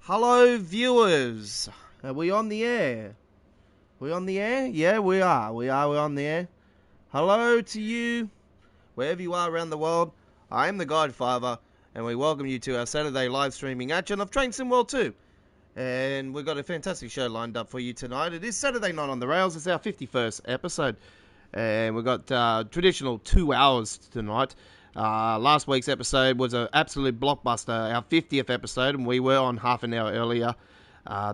Hello, viewers. Are we on the air? We on the air? Yeah, we are. We're on the air. Hello to you, wherever you are around the world. I am the Godfather, and we welcome you to our Saturday live streaming action of Train Sim World 2. And we've got a fantastic show lined up for you tonight. It is Saturday Night on the Rails. It's our 51st episode. And we've got traditional 2 hours tonight. Last week's episode was an absolute blockbuster, our 50th episode, and we were on half an hour earlier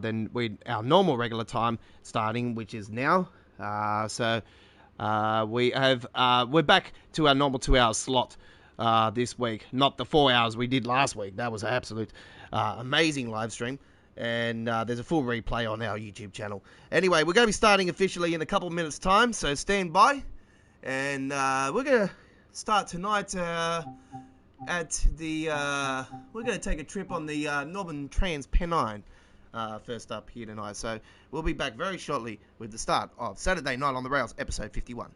than our normal regular time starting, which is now. We're back to our normal 2 hour slot this week, not the 4 hours we did last week. That was an absolute amazing live stream. And there's a full replay on our YouTube channel. Anyway, we're going to be starting officially in a couple of minutes' time, so stand by. And we're going to start tonight at the... we're going to take a trip on the Northern Trans-Pennine first up here tonight. So we'll be back very shortly with the start of Saturday Night on the Rails, episode 51.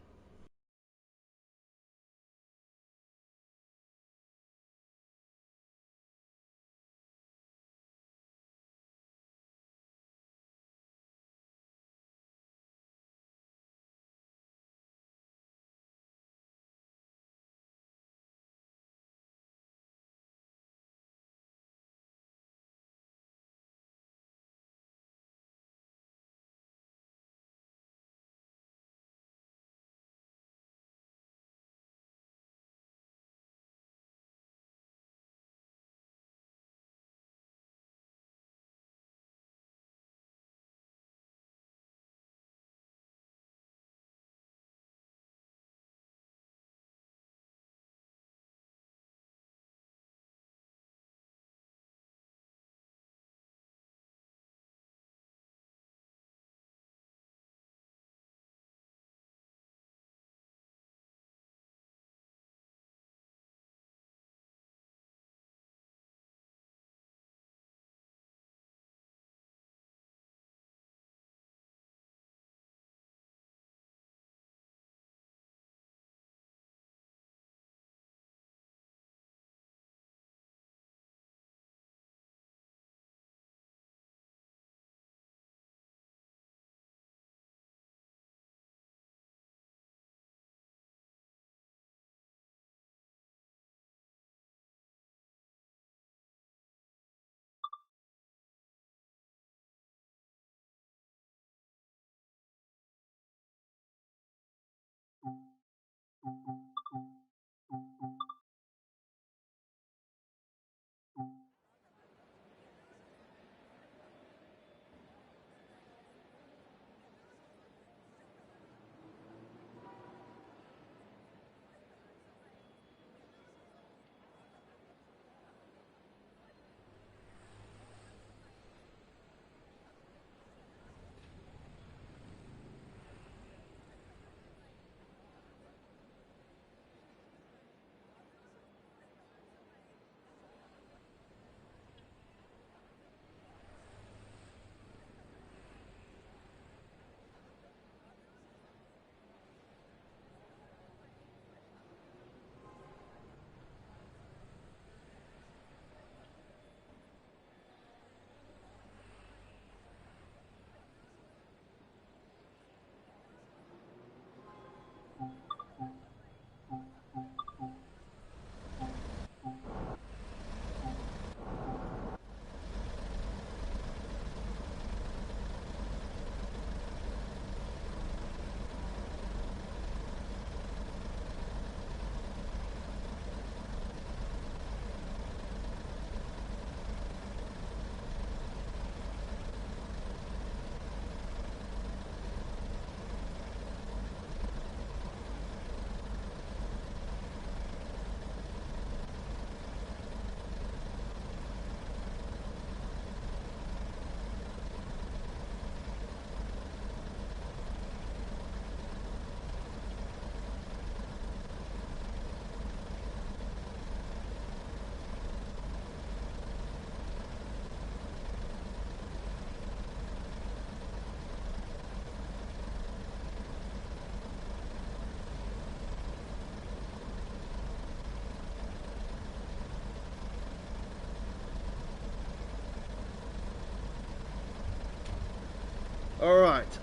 Alright,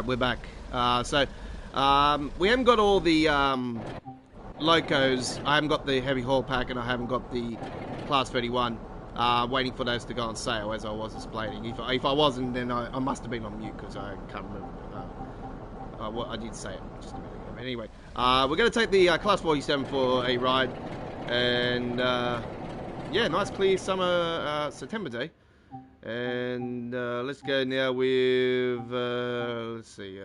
we're back. We haven't got all the locos. I haven't got the heavy haul pack and I haven't got the Class 31. Waiting for those to go on sale as I was explaining. If I wasn't, then I must have been on mute because I can't remember what I did say it just a minute ago. But anyway, we're going to take the Class 47 for a ride. And yeah, nice clear summer September day. And let's go now with let's see.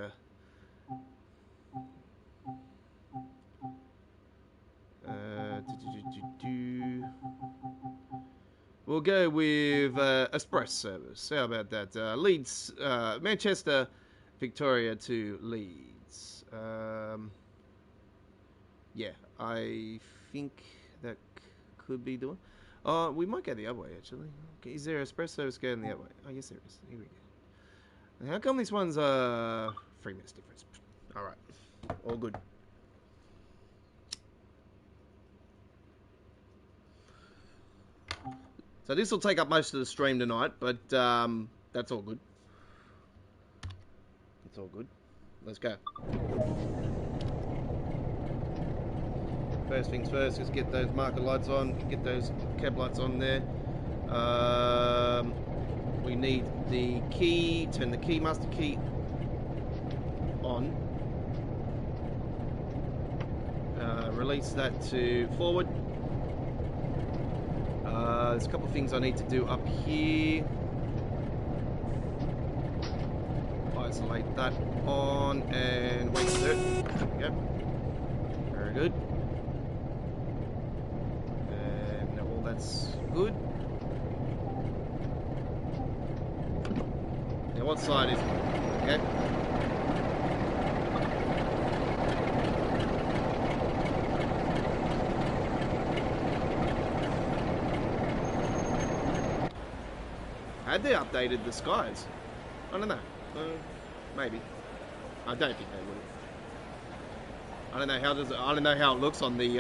We'll go with express service. How about that? Leeds, Manchester, Victoria to Leeds. Yeah, I think that could be the one. We might go the other way, actually. Okay, is there express service going the other way? Oh, yes, there is. Here we go. How come this one's 3 minutes difference? Alright, all good. So this will take up most of the stream tonight, but that's all good. It's all good. Let's go. First things first, let's get those marker lights on, get those cab lights on there. We need the key, turn the key, master key on. Release that to forward. There's a couple of things I need to do up here. Isolate that on and wait for it. There we go. Very good. And all that's good. Now what side is it? Okay. Had they updated the skies? I don't know. Maybe. I don't think they would. I don't know how it looks on the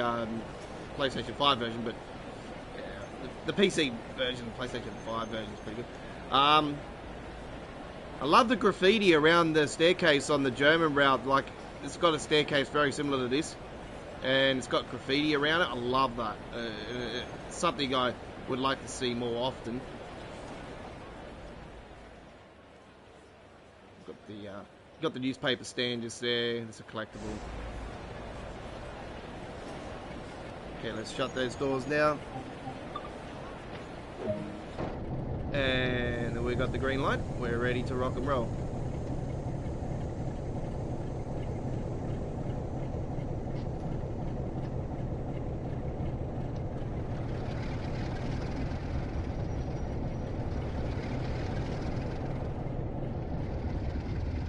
PlayStation 5 version, but yeah, the PC version, the PlayStation 5 version is pretty good. I love the graffiti around the staircase on the German route. Like, it's got a staircase very similar to this, and it's got graffiti around it. I love that. It's something I would like to see more often. Got the newspaper stand just there. It's a collectible. Okay, let's shut those doors now. And we got the green light. We're ready to rock and roll.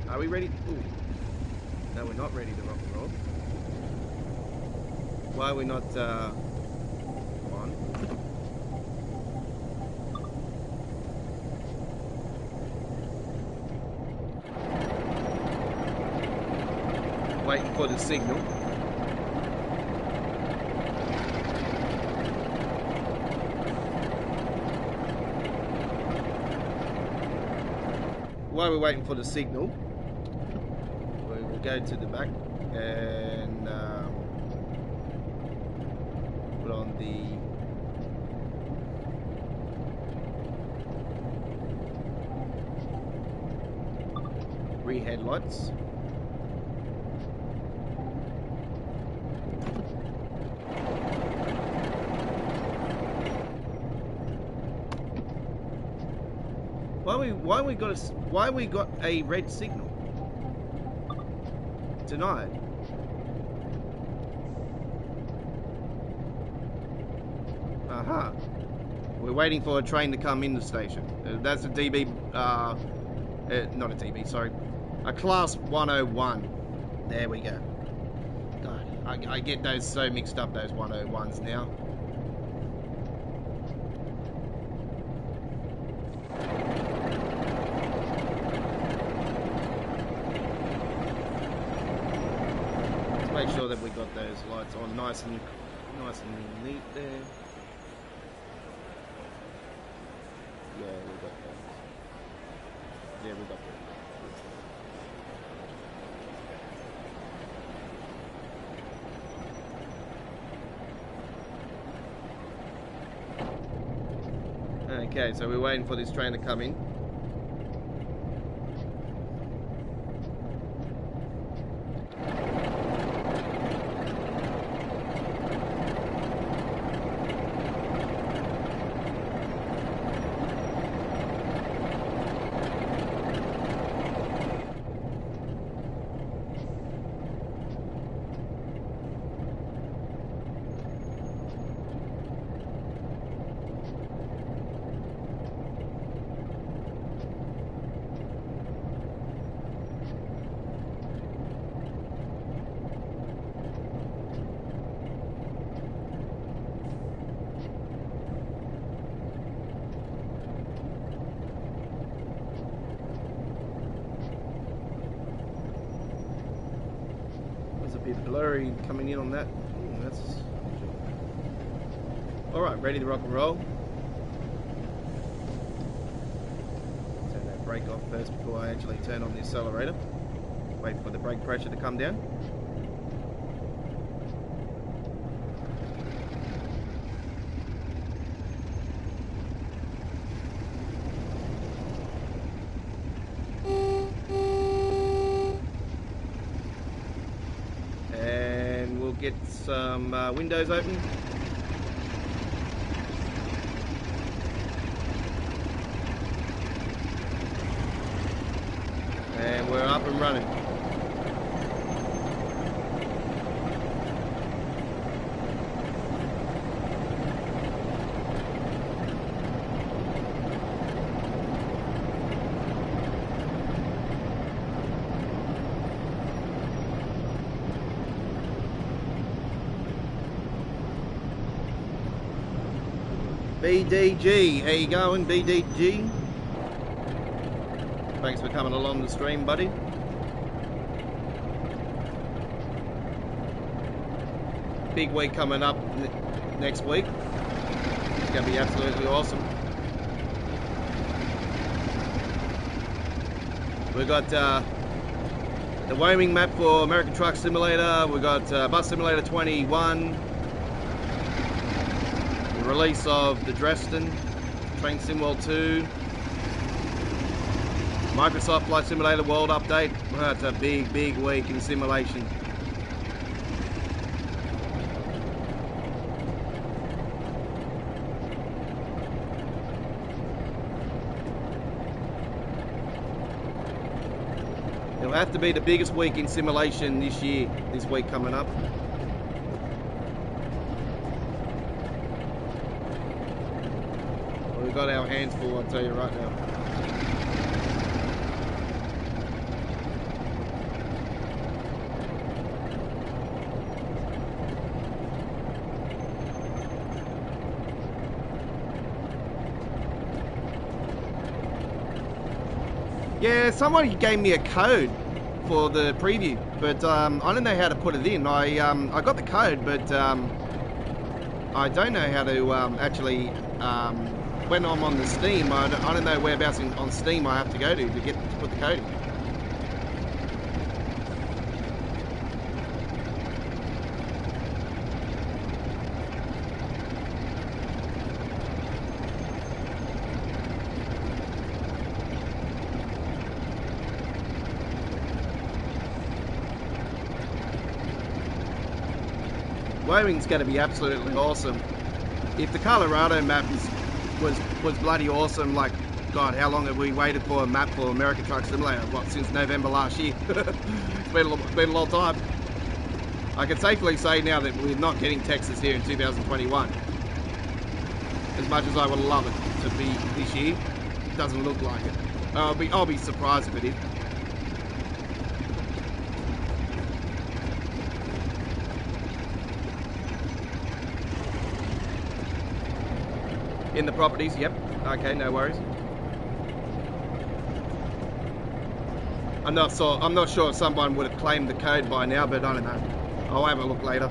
Are we ready? Ooh. No, we're not ready to rock and roll. Why are we not on? Waiting for the signal. While we're waiting for the signal, go to the back and put on the rear headlights. Why we got a red signal? Tonight. Aha. We're waiting for a train to come in the station. That's a DB, not a DB, sorry. A Class 101. There we go. God, I get those so mixed up, those 101s now. Make sure that we got those lights on nice and neat there. Yeah, we got Yeah, we got that. Okay, so we're waiting for this train to come in. A bit blurry coming in on that. That's all right. Ready to rock and roll. Turn that brake off first before I actually turn on the accelerator. Wait for the brake pressure to come down. Get some windows open. And we're up and running. BDG, how you going, BDG? Thanks for coming along the stream, buddy. Big week coming up next week. It's going to be absolutely awesome. We've got the Wyoming map for American Truck Simulator. We've got Bus Simulator 21. Release of the Dresden, Train Sim World 2, Microsoft Flight Simulator World Update. Well, it's a big week in simulation. It'll have to be the biggest week in simulation this year, this week coming up. We've got our hands full, I'll tell you right now. Yeah, somebody gave me a code for the preview, but I don't know how to put it in. I got the code, but I don't know how to actually. When I'm on the Steam, I don't know whereabouts on Steam I have to go to put the code in. Wyoming's going to be absolutely awesome. If the Colorado map was bloody awesome, like, God, how long have we waited for a map for American Truck Simulator? What, since November last year? It's been a long time. I can safely say now that we're not getting Texas here in 2021. As much as I would love it to be this year, it doesn't look like it. I'll be surprised if it is. In the properties, yep. Okay, no worries. I'm not sure if someone would have claimed the code by now, but I don't know. I'll have a look later.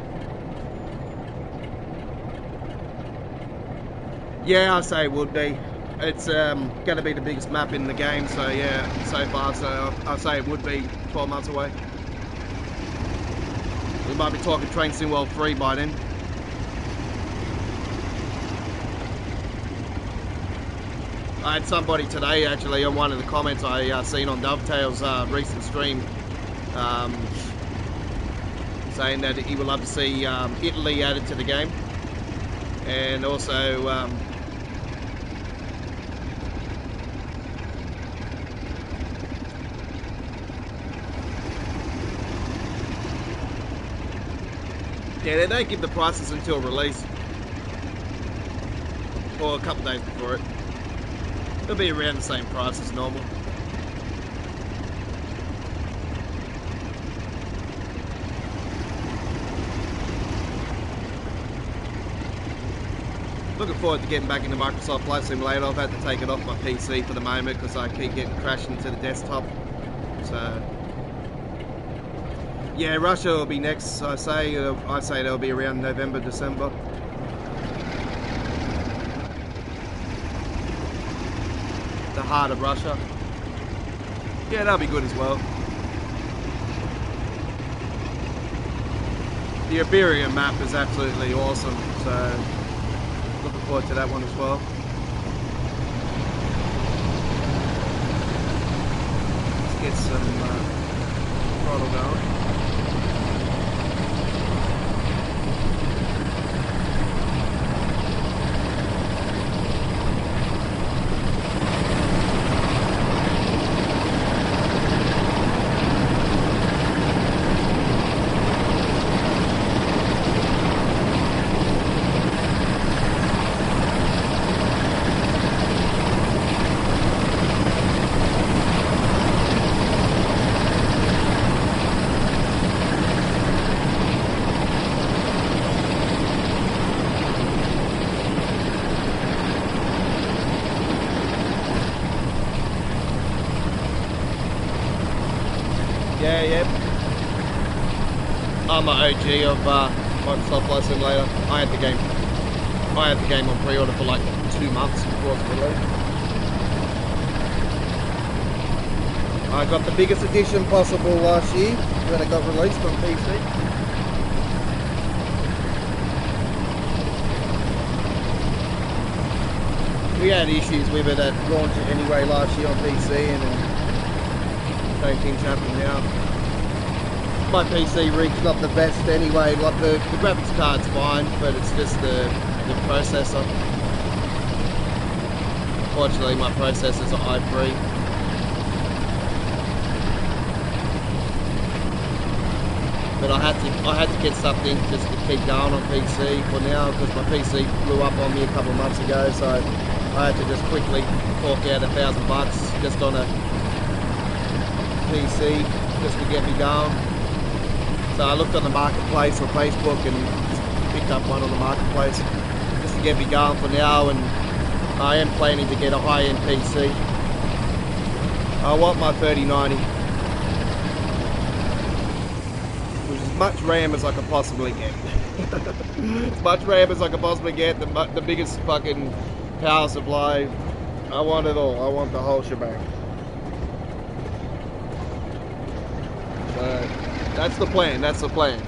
Yeah, I'd say it would be. It's going to be the biggest map in the game, so yeah, so far, so I'd say it would be 12 months away. We might be talking Train Sim World 3 by then. I had somebody today actually on one of the comments I seen on Dovetail's recent stream saying that he would love to see Italy added to the game, and also yeah, they don't give the prices until release, or a couple days before it. It'll be around the same price as normal. Looking forward to getting back into Microsoft Flight Simulator. I've had to take it off my PC for the moment because I keep getting crashing to the desktop. So yeah, Russia will be next. I say they'll be around November, December. The heart of Russia. Yeah, that'll be good as well. The Iberian map is absolutely awesome, so looking forward to that one as well. Let's get some throttle going. Yeah. I'm an OG of Microsoft Flight Simulator. I had the game on pre-order for like 2 months before it was released. I got the biggest edition possible last year when it got released on PC. We had issues with it at launch anyway last year on PC, and then same things happen now. My PC rig's not the best anyway. Like the graphics card's fine, but it's just the processor. Fortunately, my processor's an i3. But I had to get something just to keep going on PC for now, because my PC blew up on me a couple of months ago, so I had to just quickly fork out $1,000 just on a PC just to get me going. So I looked on the marketplace on Facebook and picked up one on the marketplace just to get me going for now, and I am planning to get a high-end PC. I want my 3090, which is as much RAM as I could possibly get. As much RAM as I could possibly get, the biggest fucking power supply. I want it all. I want the whole shebang. So that's the plan. That's the plan.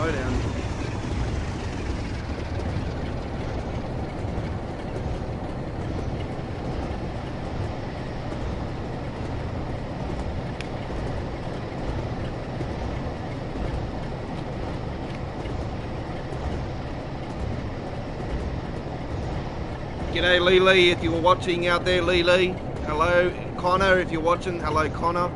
Slow down. G'day Lee, if you're watching out there, Lee. Hello, Connor, if you're watching. Hello, Connor.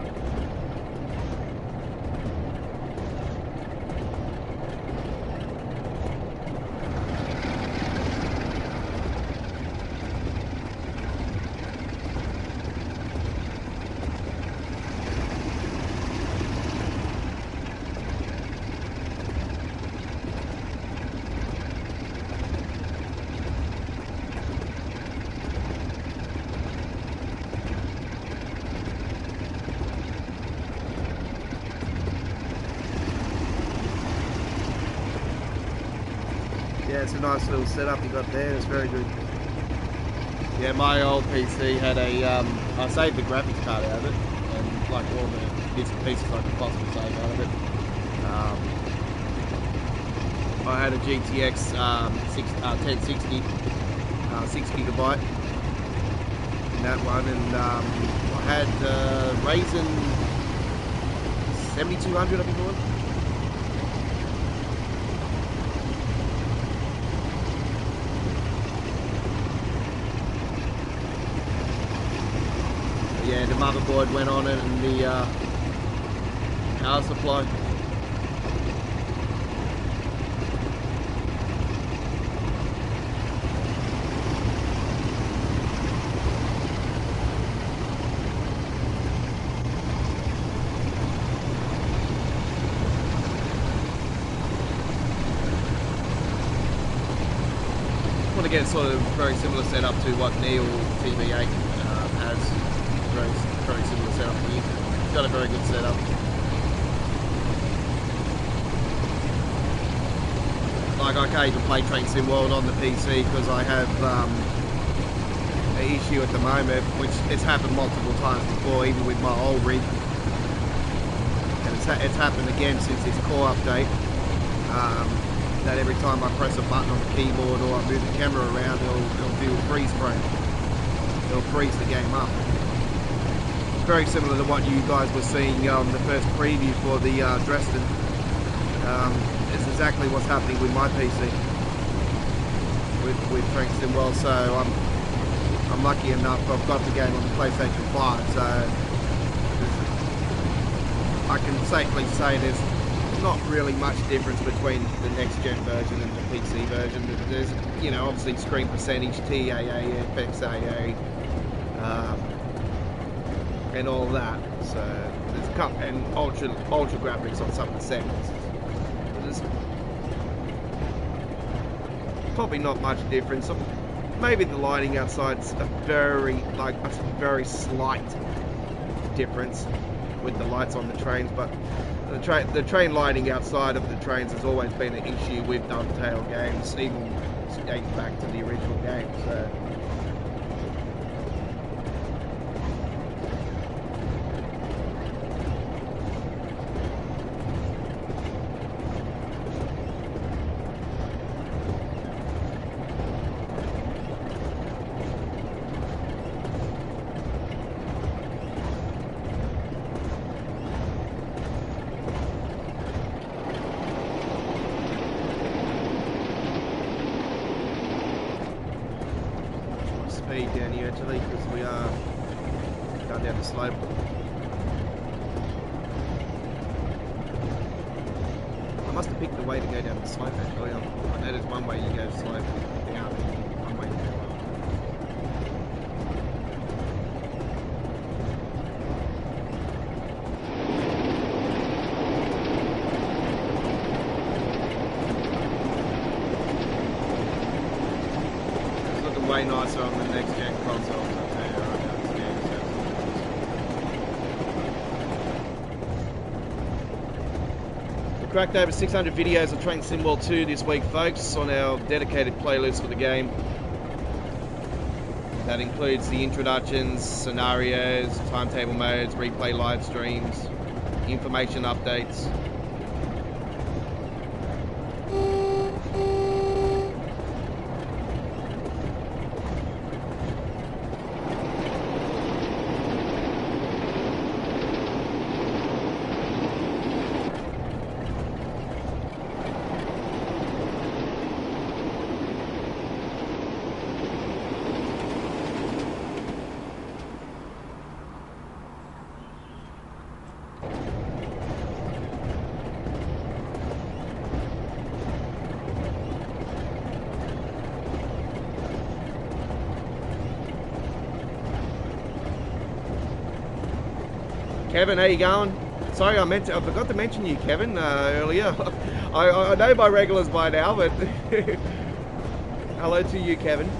it's a nice little setup you got there. It's very good. Yeah, my old PC had a, I saved the graphics card out of it, and like all the bits and pieces I could possibly save out of it. I had a GTX 1060, 6GB in that one, and I had Ryzen 7200, I think it was. Yeah, the motherboard went on it, and the power supply. Want to get sort of very similar setup to what Neil TV8 has. Very similar setup here. It's got a very good setup. Like I can't even play Train Sim World on the PC because I have an issue at the moment, which it's happened multiple times before, even with my old rig. And it's happened again since this core update. That every time I press a button on the keyboard or I move the camera around, it'll do a freeze frame. It'll freeze the game up. Very similar to what you guys were seeing on the first preview for the Dresden. It's exactly what's happening with my PC with Train Sim World. So I'm lucky enough I've got the game on the PlayStation 5, so I can safely say there's not really much difference between the next gen version and the PC version. There's, you know, obviously screen percentage, TAA, FXAA, and all that. So there's a couple, and ultra graphics on some of the settings. There's probably not much difference. Maybe the lighting outside's a very slight difference with the lights on the trains, but the train lighting outside of the trains has always been an issue with Untitled games, even dating back to the original game. So down here actually, because we are going down the slope. I must have picked the way to go down the slope actually. I know there's one way you go slope down and one way to go up. Way nicer on the next gen console. We cracked over 600 videos of Train Sim World 2 this week, folks, on our dedicated playlist for the game. That includes the introductions, scenarios, timetable modes, replay live streams, information updates. Kevin, how you going? Sorry, I forgot to mention you, Kevin, earlier. I know my regulars by now, but hello to you, Kevin.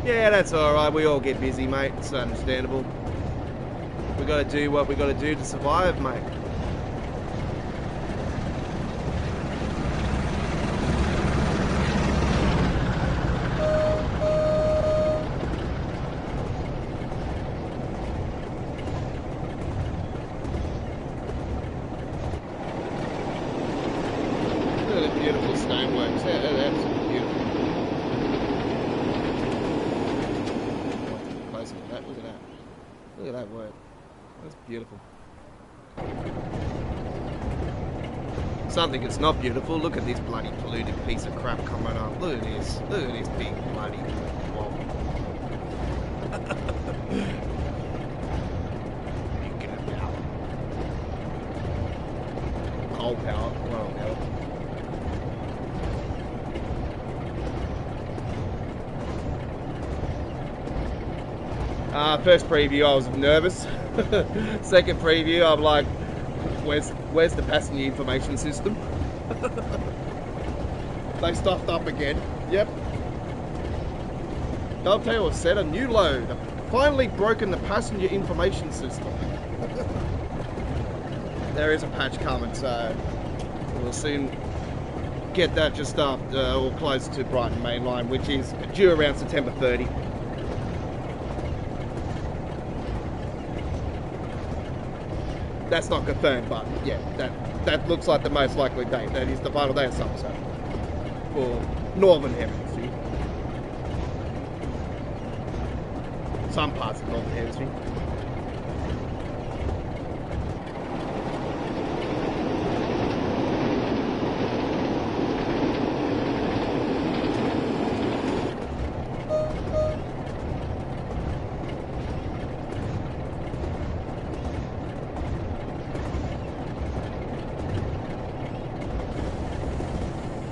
Yeah, that's alright. We all get busy, mate. It's understandable. We gotta do what we gotta do to survive, mate. Look at the beautiful stoneworks. Yeah, that's beautiful. Closer to that. Look at that. Look at that work. That's beautiful. Something that's not beautiful. Look at this bloody polluted piece of crap coming up. Look at this. Look at this big bloody blob. Thinking about coal power. Well, first preview, I was nervous. Second preview, I'm like, where's the passenger information system? They stuffed up again. Yep. I'll tell you what, set a new load. Finally broken the passenger information system. There is a patch coming, so we'll soon get that just after or close to Brighton Main Line, which is due around September 30. That's not confirmed, but yeah, that looks like the most likely date. That is the final day of summer, so for Northern Hemisphere. Some parts of the Northern Hemisphere.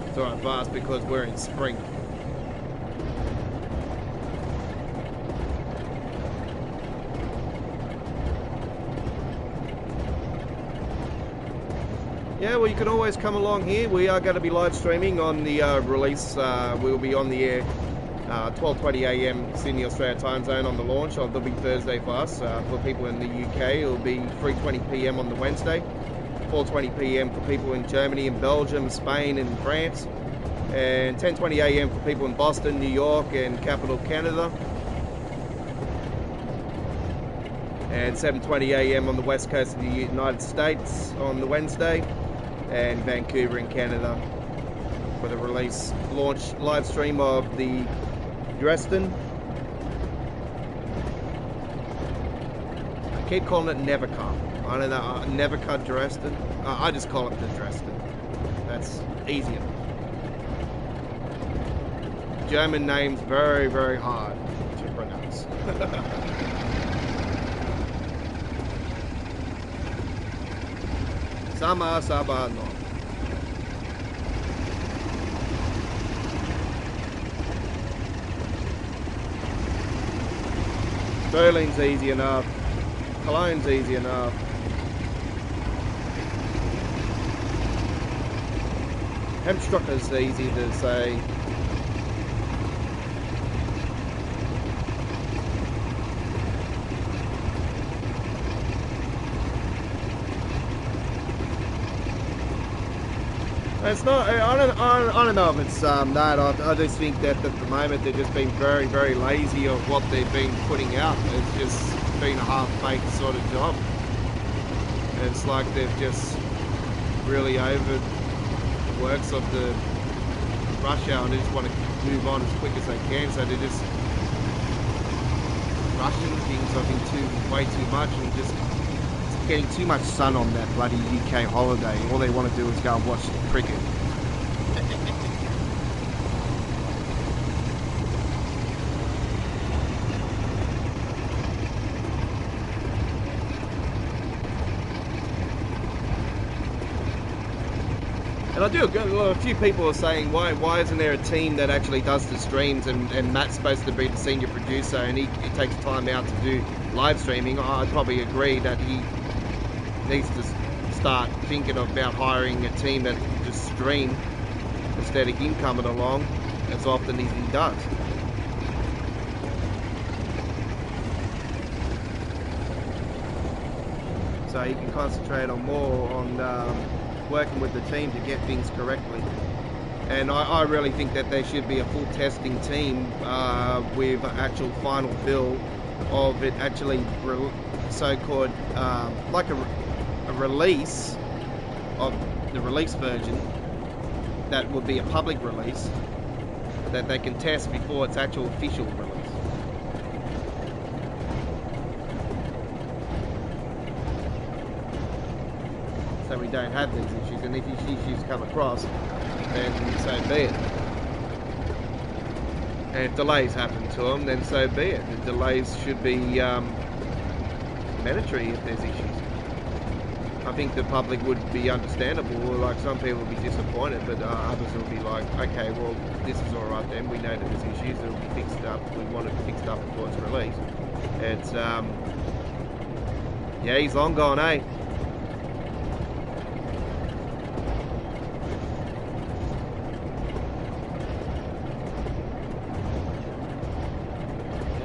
It's alright fast because we're in spring. Yeah, well, you can always come along here. We are going to be live streaming on the release. We'll be on the air 12:20 a.m. Sydney, Australia time zone on the launch. It'll be Thursday for us. For people in the UK, it'll be 3:20 p.m. on the Wednesday. 4:20 p.m. for people in Germany and Belgium, Spain and France, and 10:20 a.m. for people in Boston, New York and Capital Canada, and 7:20 a.m. on the west coast of the United States on the Wednesday, and Vancouver in Canada for the release launch live stream of the Dresden. I keep calling it Nevercar. I don't know, Nevercar Dresden. I just call it the Dresden. That's easier. German names very, very hard to pronounce. Sama, Saba, no. Berlin's easy enough. Cologne's easy enough. Hemstrucker's easy to say. It's not. I don't know if it's that. I just think that at the moment they're just being very, very lazy of what they've been putting out. It's just been a half-baked sort of job. It's like they've just really over the works of the rush hour and they just want to move on as quick as they can. So they're just rushing things. I think way too much and just getting too much sun on that bloody UK holiday. All they want to do is go and watch the cricket. And I do, a few people are saying, why isn't there a team that actually does the streams and Matt's supposed to be the senior producer and he takes time out to do live streaming. I'd probably agree that he needs to start thinking about hiring a team that can just stream instead of him coming along as often as he does. so he can concentrate on more on working with the team to get things correctly. And I really think that there should be a full testing team with an actual final bill of it actually so-called like a release of the release version that would be a public release that they can test before its actual official release. So we don't have these issues, and if these issues come across, then so be it. And if delays happen to them, then so be it. The delays should be mandatory if there's issues. I think the public would be understandable. Like, some people will be disappointed, but others will be like, okay, well, this is all right then. We know that there's issues. It'll be fixed up. We want it fixed up before it's released. It's yeah, he's long gone, eh?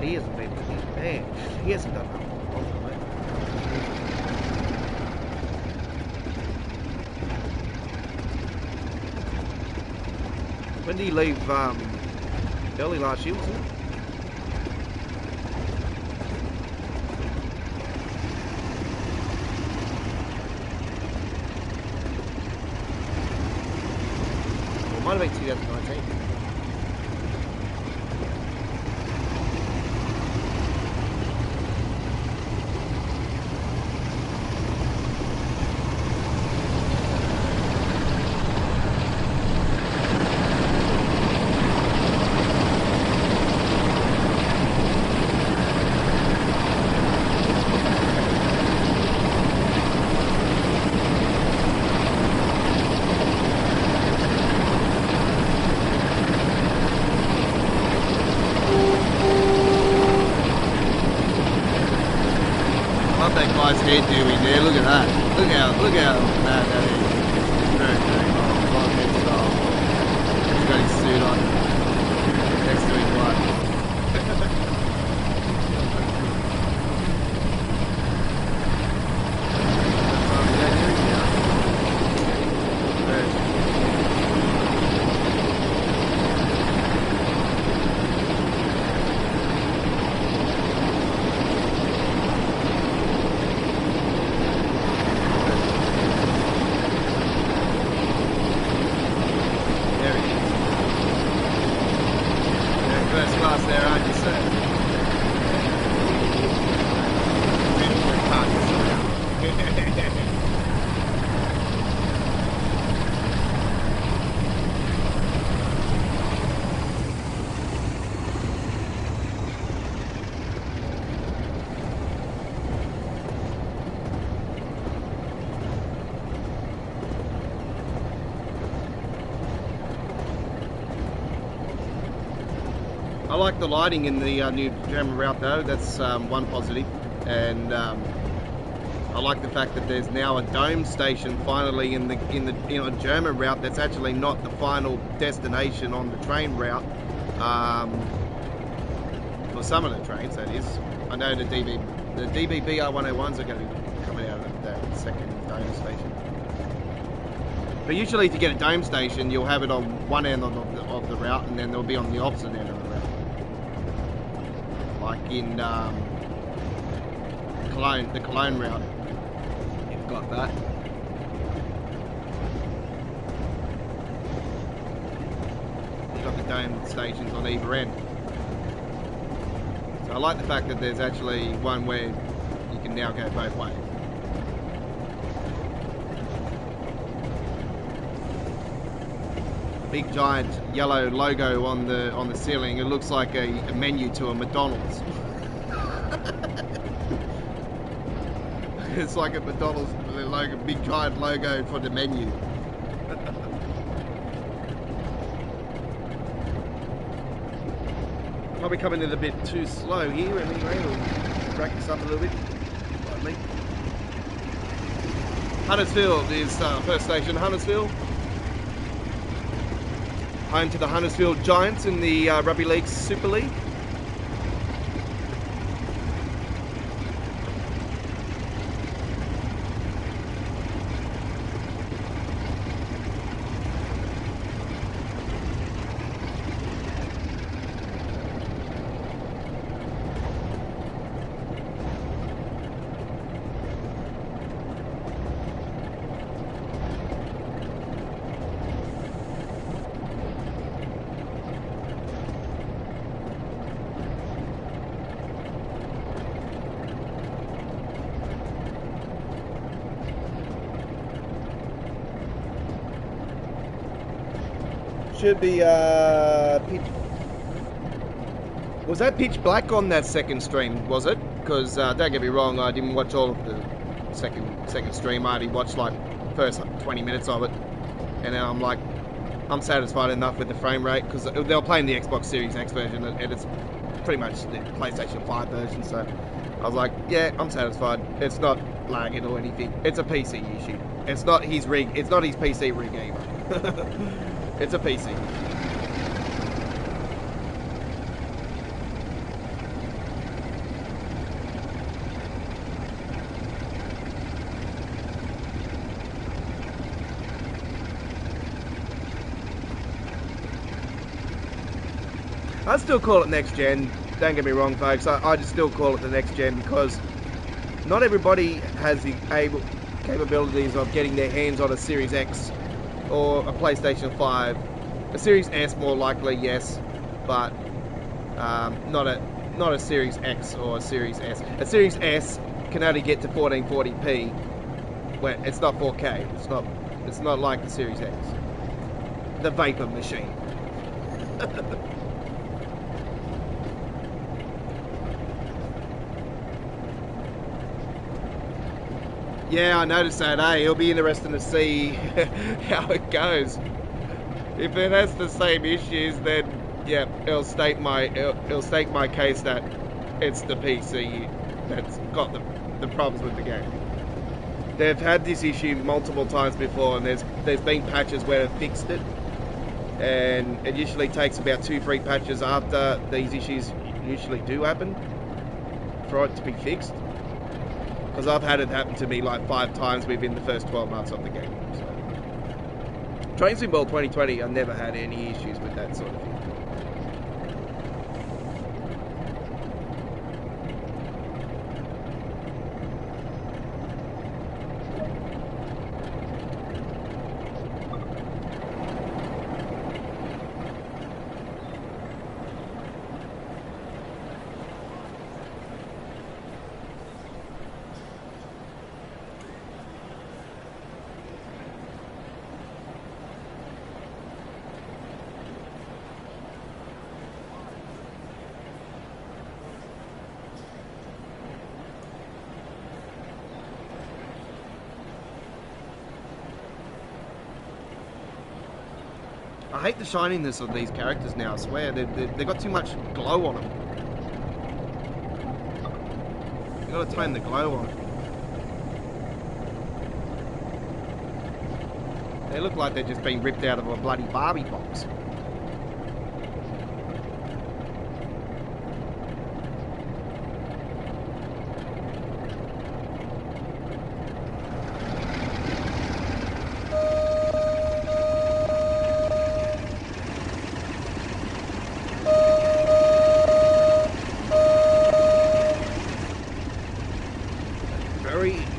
He hasn't been, man, he hasn't done that for a long time, mate. When did he leave, early last year, wasn't it? Well, it might have been 2019. Head doing there, look at that. Look how mad that is. It's very, very long head style. He's got his suit on next to his wife. I like the lighting in the new German route though. That's one positive, and I like the fact that there's now a dome station finally in a German route that's actually not the final destination on the train route. For some of the trains, that is. I know the DBBR 101s are going to be coming out of that second dome station. But usually, if you get a dome station, you'll have it on one end of the route, and then they'll be on the opposite end of the route. Like in Cologne, the Cologne route, you've got that. You've got the dome stations on either end. So I like the fact that there's actually one where you can now go both ways. Big giant yellow logo on the ceiling. It looks like a menu to a McDonald's. It's like a McDonald's logo, big giant logo for the menu. Probably coming in a bit too slow here anyway. We'll practice up a little bit. Like me. Huntersville is first station, Huntersville. Home to the Huntersville Giants in the Rugby League Super League. should be pitch. Was that pitch black on that second stream? Was it? Because don't get me wrong, I didn't watch all of the second stream. I only watched like first 20 minutes of it, and then I'm like, I'm satisfied enough with the frame rate because they were playing the Xbox Series X version, and it's pretty much the PlayStation 5 version. So I was like, yeah, I'm satisfied. It's not lagging or anything. It's a PC issue. It's not his rig. It's not his PC rig either. It's a PC. I still call it next gen. Don't get me wrong, folks. I just still call it the next gen because not everybody has the capabilities of getting their hands on a Series X or a PlayStation 5. A Series S more likely, yes, but not a Series X or a Series S. A Series S can only get to 1440p when it's not 4K. It's not like the Series X. The vapor machine. Yeah, I noticed that, It'll be interesting to see how it goes. If it has the same issues, then yeah, it'll state my case that it's the PC that's got the problems with the game. They've had this issue multiple times before, and there's been patches where they've fixed it, and it usually takes about 2-3 patches after these issues usually do happen for it to be fixed. Because I've had it happen to me like 5 times within the first 12 months of the game. So. Train Sim World 2020, I never had any issues with that sort of thing. I hate the shininess of these characters now, I swear. They've got too much glow on them. You've got to tone the glow on them. They look like they've just been ripped out of a bloody Barbie box.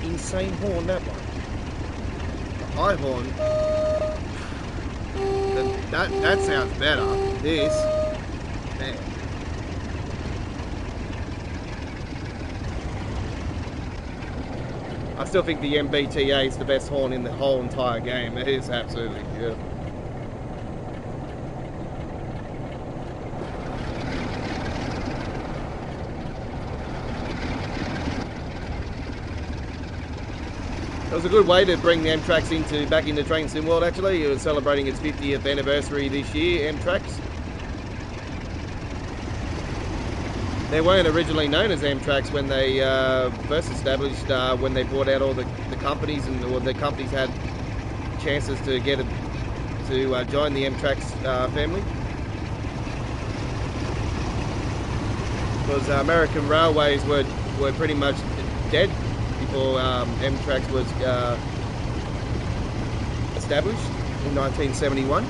Insane horn, that one. The high horn. That sounds better. This, man. I still think the MBTA is the best horn in the whole entire game. It is absolutely beautiful. It was a good way to bring the Amtrax back into Train Sim World, actually. It was celebrating its 50th anniversary this year, Amtrax. They weren't originally known as Amtrax when they first established, when they brought out all the companies, and or the companies had chances to get to join the Amtrax family. Because American Railways were pretty much dead before Amtrax was established in 1971.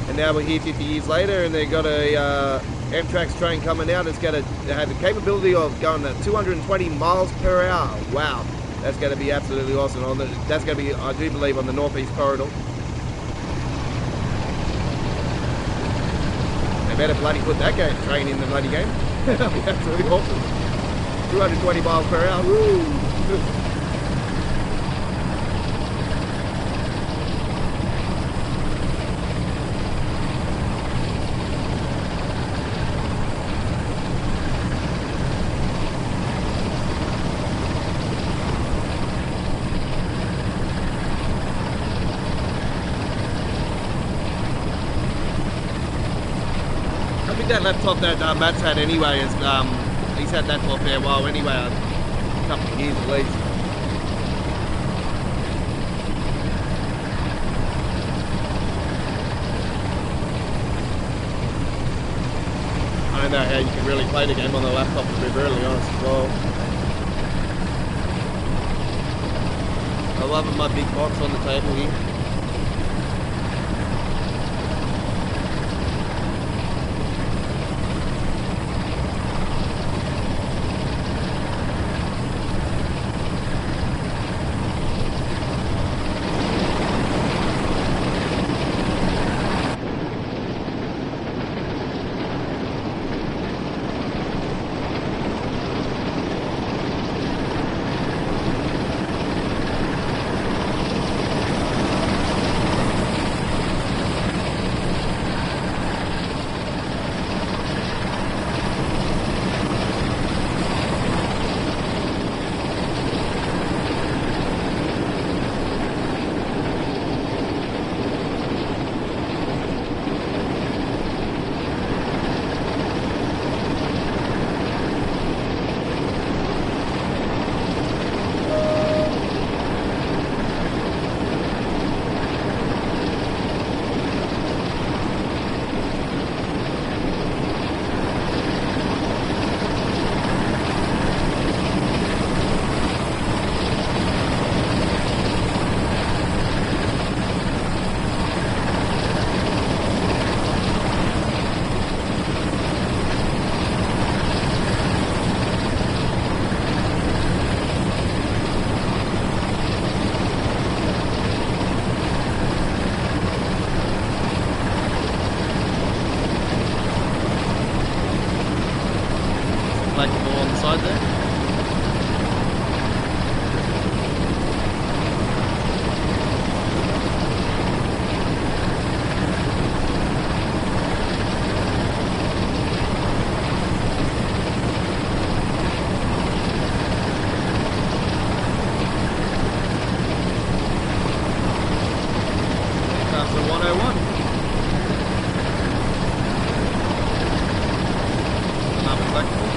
And now we're here 50 years later, and they've got a Amtrax train coming out. It's going to have the capability of going at 220 miles per hour. Wow, that's going to be absolutely awesome. That's going to be, I do believe, on the Northeast Corridor. They better bloody put that train in the bloody game. That's really awesome. 220 miles per hour. Woo! I think that laptop that Matt's had anyway is he's had that for a fair while anyway, a couple of years at least. I don't know how you can really play the game on the laptop, to be brutally honest as well. I love my big box on the table here. Flexible on the side there. Comes the 101. Another flexible.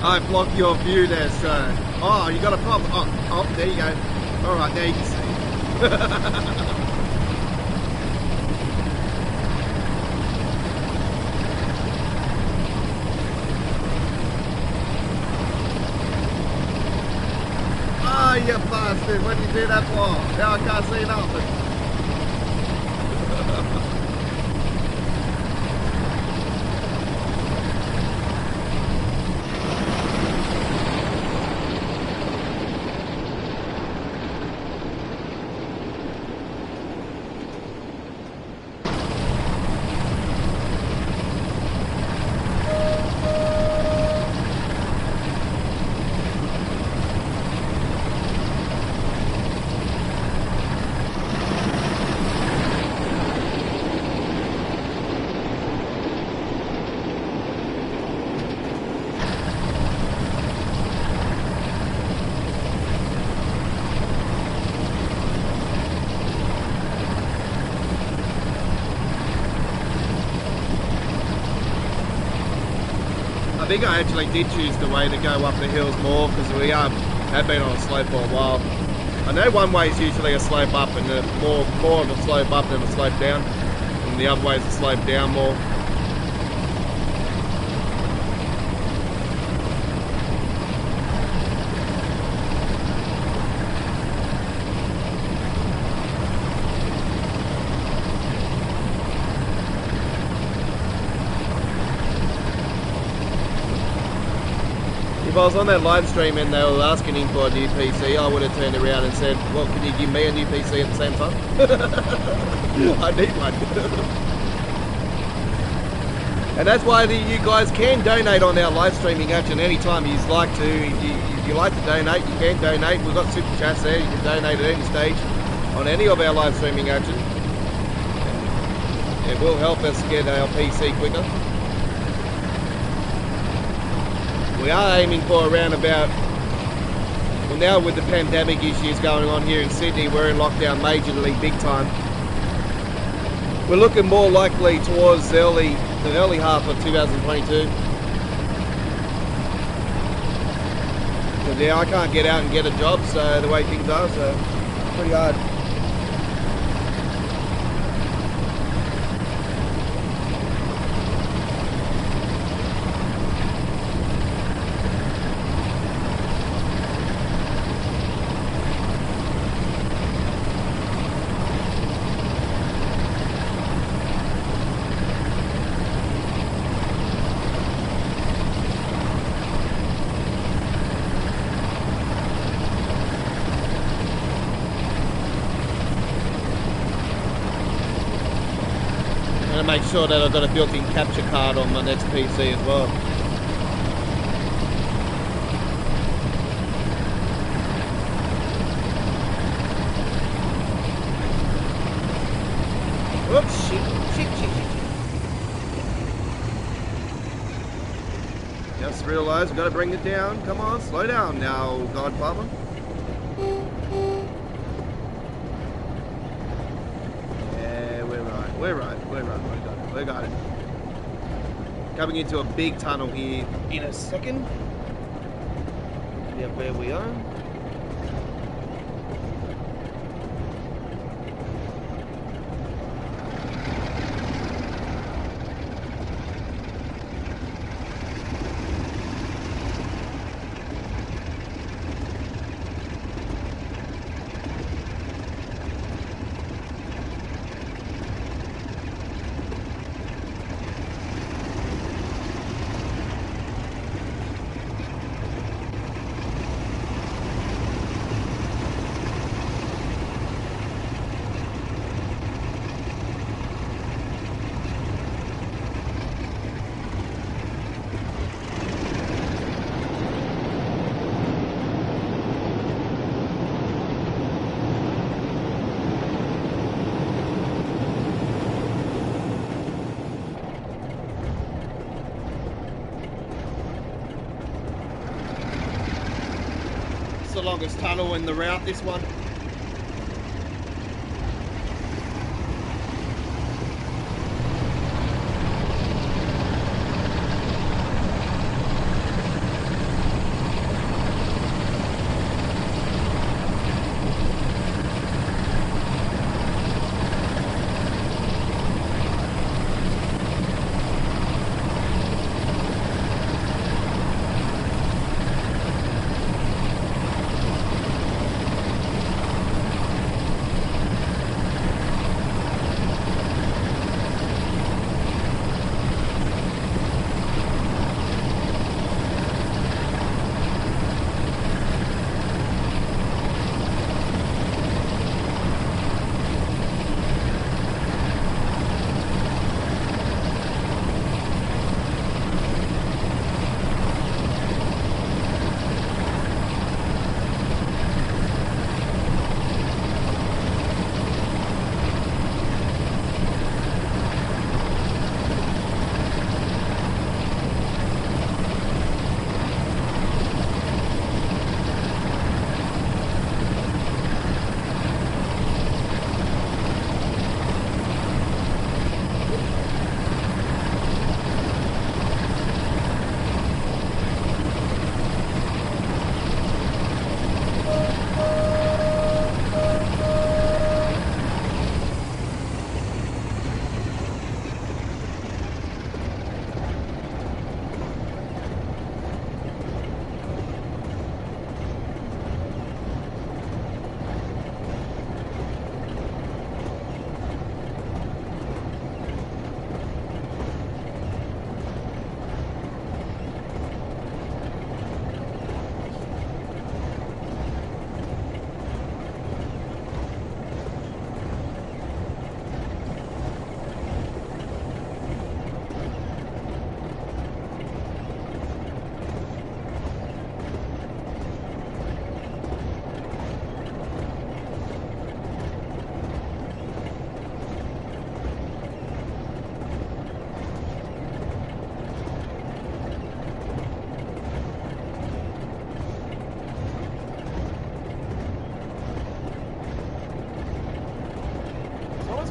I blocked your view there, sir. Oh, you got a problem. Oh, there you go. All right, now you can see. Oh, you bastard. What did you do that for? Now I can't see nothing. I think I actually did choose the way to go up the hills more because we have been on a slope for a while. I know one way is usually a slope up and more of a slope up than a slope down, and the other way is a slope down more. If I was on that live stream and they were asking him for a new PC, I would have turned around and said, well, can you give me a new PC at the same time? I need one. And that's why you guys can donate on our live streaming action anytime you'd like to. If you like to donate, you can donate. We've got super chats there. You can donate at any stage on any of our live streaming action. It will help us get our PC quicker. We are aiming for around about, well now with the pandemic issues going on here in Sydney, we're in lockdown majorly big time. We're looking more likely towards the early half of 2022. Because yeah, I can't get out and get a job, so the way things are, so it's pretty hard. Make sure that I've got a built-in capture card on my next PC as well. Whoops, shit. Just realised we've got to bring it down. Come on, slow down now, Godfather. We got it. Coming into a big tunnel here in a second. Yeah, where we are. The longest tunnel in the route, this one.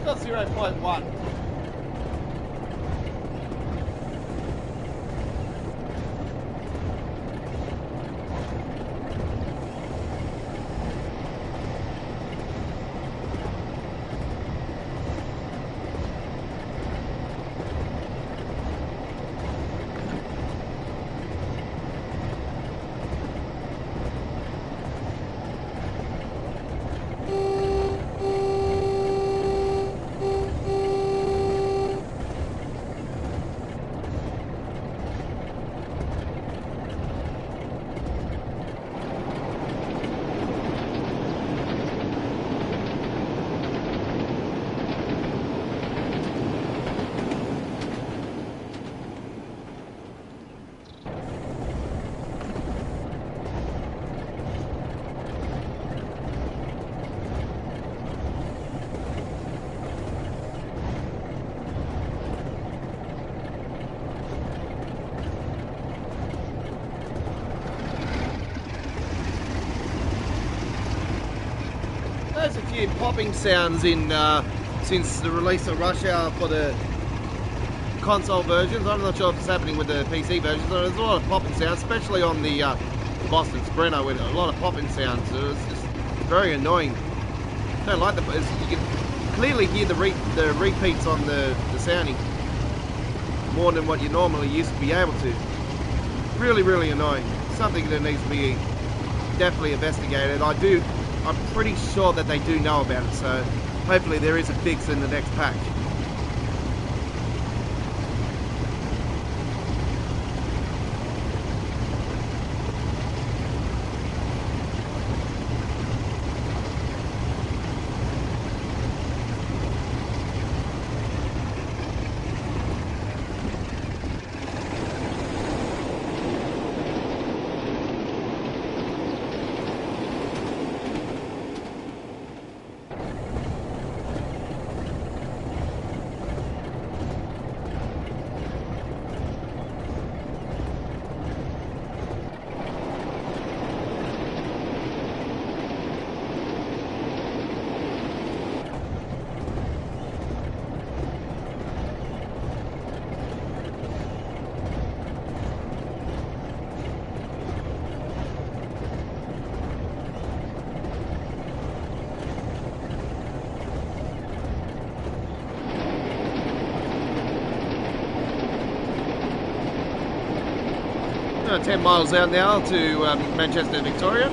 got 0.1. There's a few popping sounds in since the release of Rush Hour for the console versions. I'm not sure if it's happening with the PC versions, but there's a lot of popping sounds, especially on the Boston Sprinter with a lot of popping sounds. So it's just very annoying. Don't like you can clearly hear the repeats on the sounding more than what you normally used to be able to. Really, really annoying. Something that needs to be definitely investigated. I'm pretty sure that they do know about it, so hopefully there is a fix in the next patch. We're 10 miles out now to Manchester, Victoria.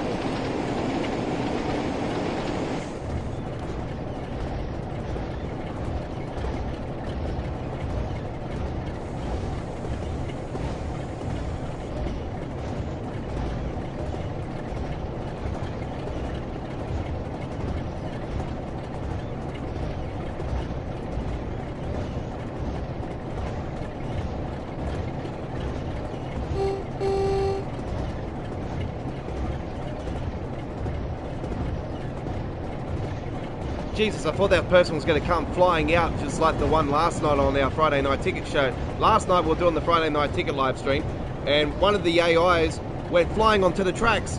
Jesus, I thought that person was going to come flying out just like the one last night on our Friday night ticket show. Last night we were doing the Friday night ticket live stream, and one of the AIs went flying onto the tracks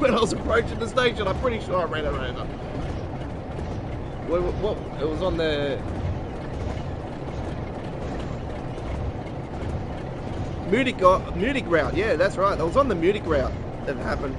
when I was approaching the station. I'm pretty sure I ran it over. What? It was on the Munich route. Yeah, that's right. It was on the Munich route that happened.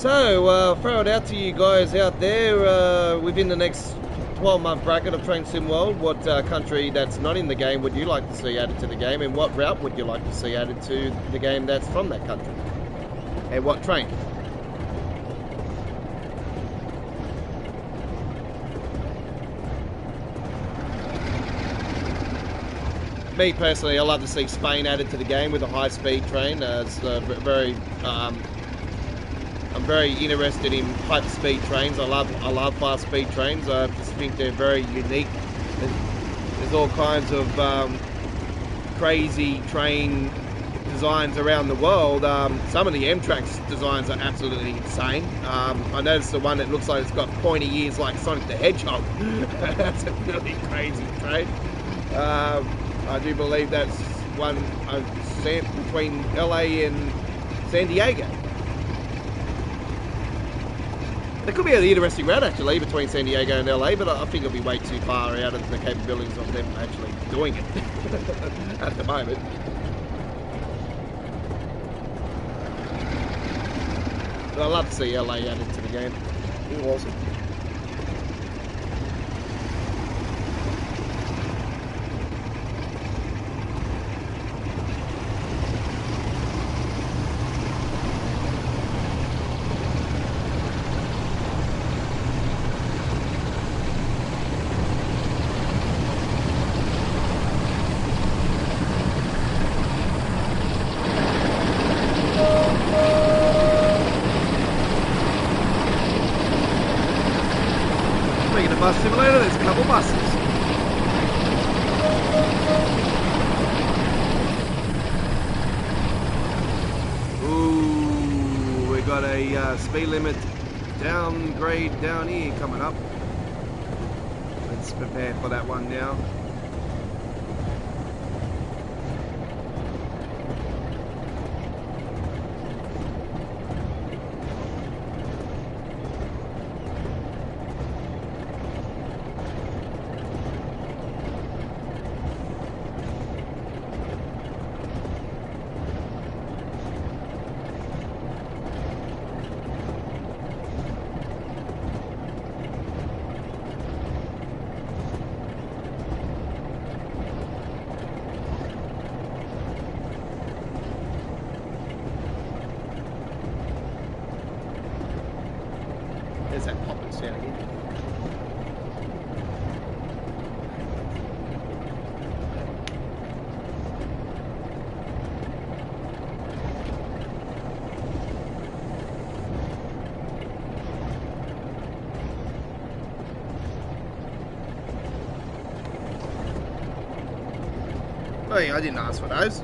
So, throw it out to you guys out there. Within the next 12-month bracket of Train Sim World, what country that's not in the game would you like to see added to the game, and what route would you like to see added to the game that's from that country? And what train? Me personally, I love to see Spain added to the game with a high-speed train. It's I'm very interested in hyper-speed trains. I love fast-speed trains. I just think they're very unique. There's all kinds of crazy train designs around the world. Some of the M-Trax designs are absolutely insane. I noticed the one that looks like it's got pointy ears like Sonic the Hedgehog. That's a really crazy train. I do believe that's one between LA and San Diego. There could be an interesting route actually between San Diego and LA, but I think it'll be way too far out of the capabilities of them actually doing it at the moment. But I'd love to see LA added to the game. It was awesome. Bus simulator, there's a couple buses. Ooh, we got a speed limit downgrade down here coming up. Let's prepare for that one now. There's that popping sound again. Hey, I didn't ask for those.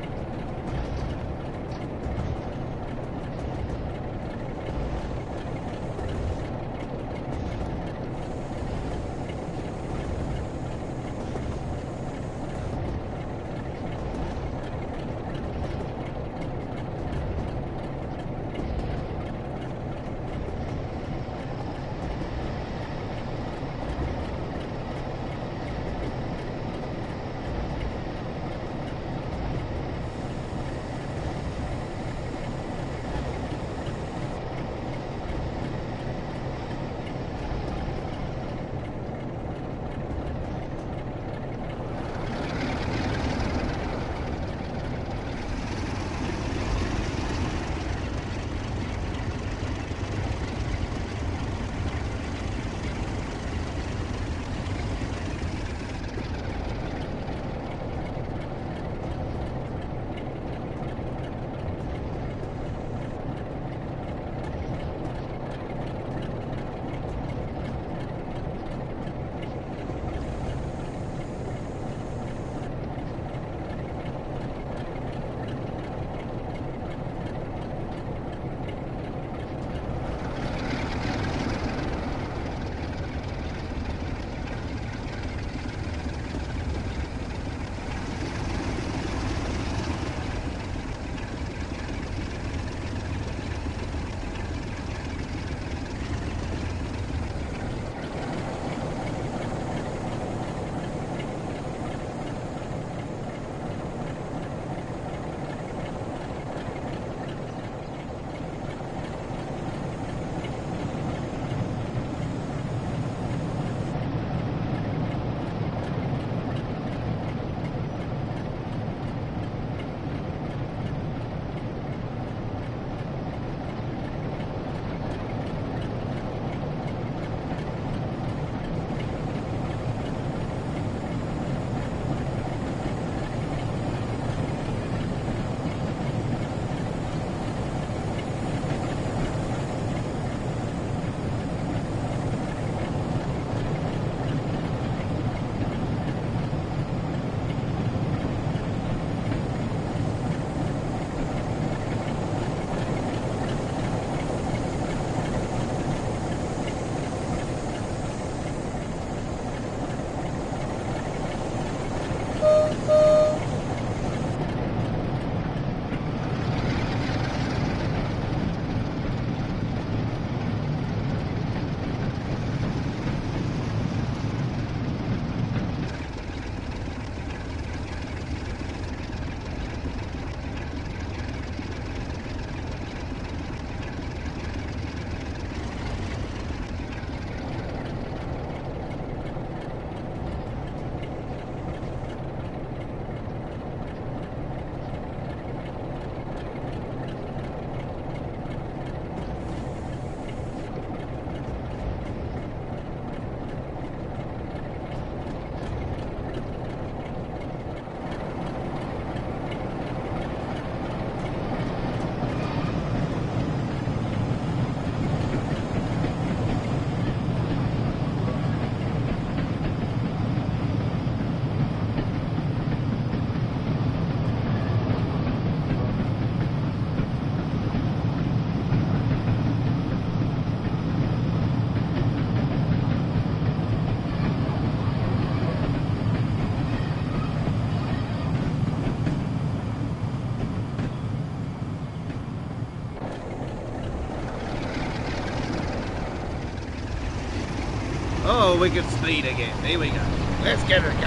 Oh, we can speed again. Here we go. Let's get it going.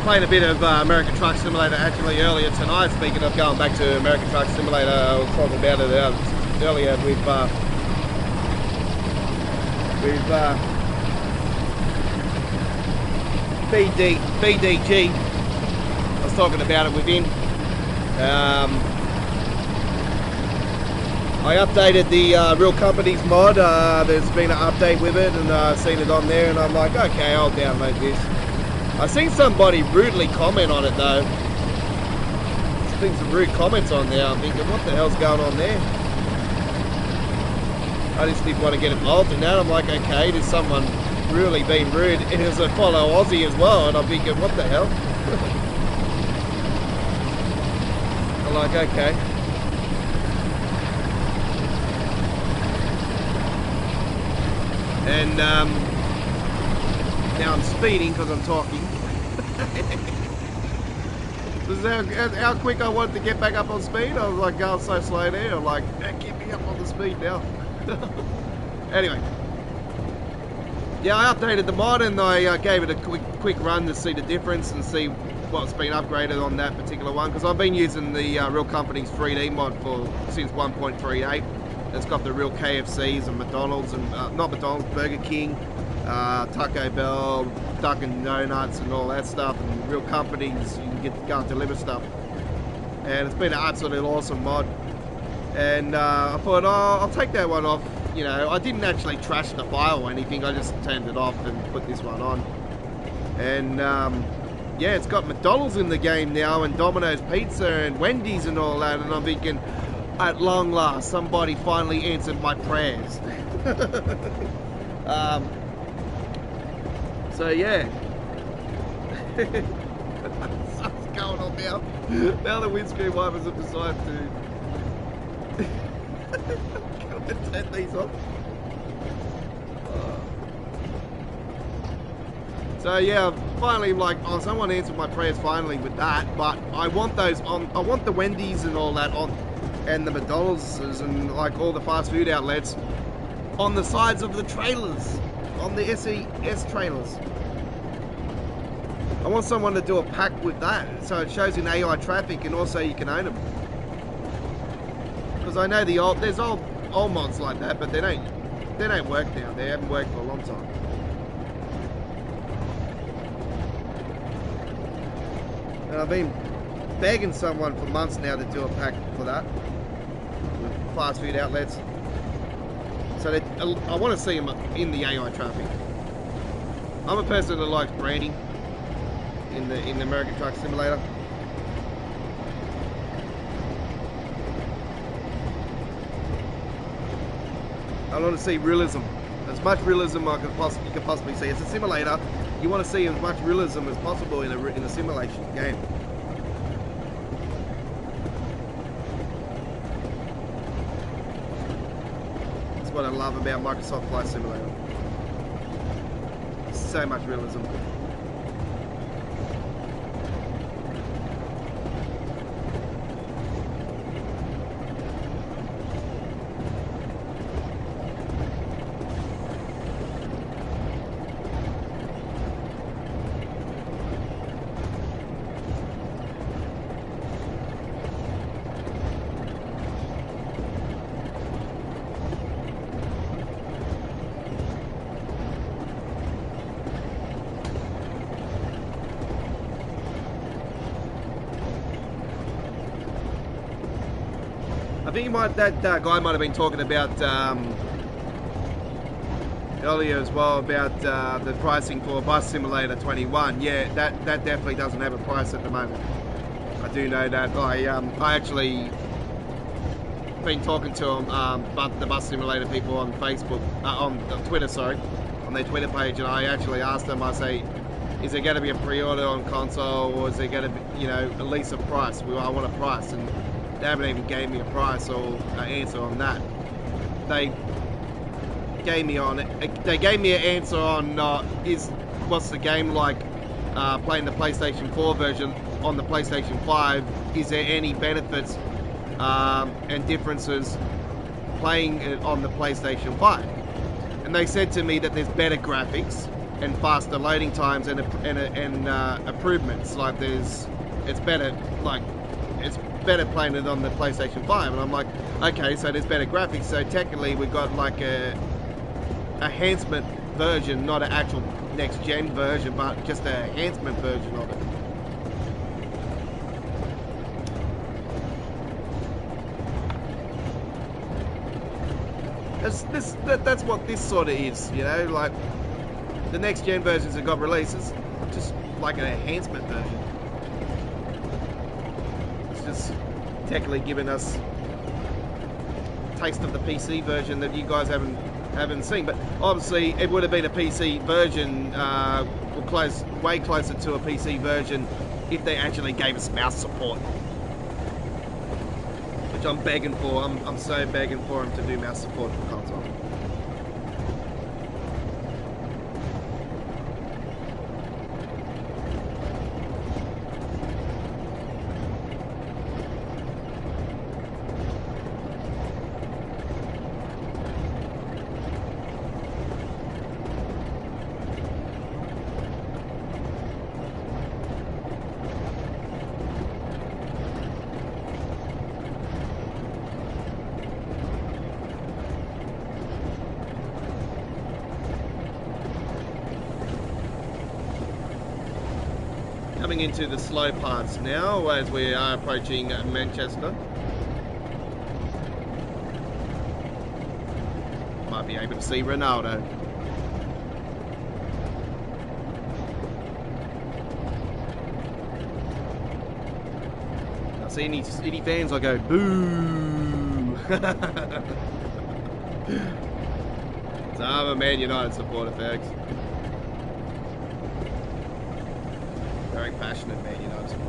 Playing a bit of American Truck Simulator actually earlier tonight. Speaking of going back to American Truck Simulator, I was talking about it earlier with BDG. I was talking about it with him. I updated the Real Companies mod. There's been an update with it, and I've seen it on there, and I'm like, okay, I'll download this. I've seen somebody rudely comment on it though. There's been some rude comments on there. I'm thinking, what the hell's going on there? I just didn't want to get involved in that. I'm like, okay, there's someone really being rude. And there's a fellow Aussie as well, and I'm thinking, what the hell? I'm like, okay. And now I'm speeding because I'm talking. This is how quick I wanted to get back up on speed. I was like going so slow there. I'm like, get me up on the speed now. Anyway, yeah, I updated the mod and I gave it a quick run to see the difference and see what's been upgraded on that particular one, because I've been using the Real Companies 3D mod since 1.38. It's got the real KFCs and McDonald's and not McDonald's, Burger King, Taco Bell, Dunkin' Donuts and all that stuff, and Real Companies. You can go and deliver stuff, and it's been an absolutely awesome mod. And I thought, oh, I'll take that one off. You know, I didn't actually trash the file or anything. I just turned it off and put this one on. And yeah, it's got McDonald's in the game now, and Domino's Pizza and Wendy's and all that. And I'm thinking, at long last, somebody finally answered my prayers. So yeah. What's going on now? Now the windscreen wipers have decided to turn these off. So yeah, finally, like, oh, someone answered my prayers finally with that. But I want those on. I want the Wendy's and all that on, and the McDonald's and like all the fast food outlets on the sides of the trailers, on the SES trailers. I want someone to do a pack with that, so it shows in AI traffic, and also you can own them. Because I know there's old mods like that, but they don't work now. They haven't worked for a long time. And I've been begging someone for months now to do a pack for that with fast food outlets. So I want to see them in the AI traffic. I'm a person that likes branding in the American Truck Simulator. I want to see realism, as much realism you could possibly see. It's a simulator. You want to see as much realism as possible in a simulation game. That's what I love about Microsoft Flight Simulator. So much realism. I think that guy might have been talking about earlier as well about the pricing for Bus Simulator 21. Yeah, that definitely doesn't have a price at the moment. I do know that. I actually been talking to the Bus Simulator people on Facebook, on Twitter, sorry, on their Twitter page, and I actually asked them. I say, is there going to be a pre-order on console, or is there going to be, you know, at least a price? I want a price, and they haven't even gave me a price or an answer on that. They gave me an answer on what's the game like playing the PlayStation 4 version on the PlayStation 5. Is there any benefits and differences playing it on the PlayStation 5. And they said to me that there's better graphics and faster loading times and improvements. Like it's better playing it on the PlayStation 5. And I'm like, okay, so there's better graphics. So technically we've got like a enhancement version, not an actual next gen version, but just an enhancement version of it. That's what this sort of is, you know, like the next gen versions that got releases, just like an enhancement version. It's just technically giving us a taste of the PC version that you guys haven't seen. But obviously, it would have been a PC version, way closer to a PC version if they actually gave us mouse support. Which I'm begging for. I'm so begging for them to do mouse support for console. Coming into the slow parts now as we are approaching Manchester. Might be able to see Ronaldo. I see any City fans, I go boo. So I'm a Man United supporter, folks. Very passionate Man United supporter.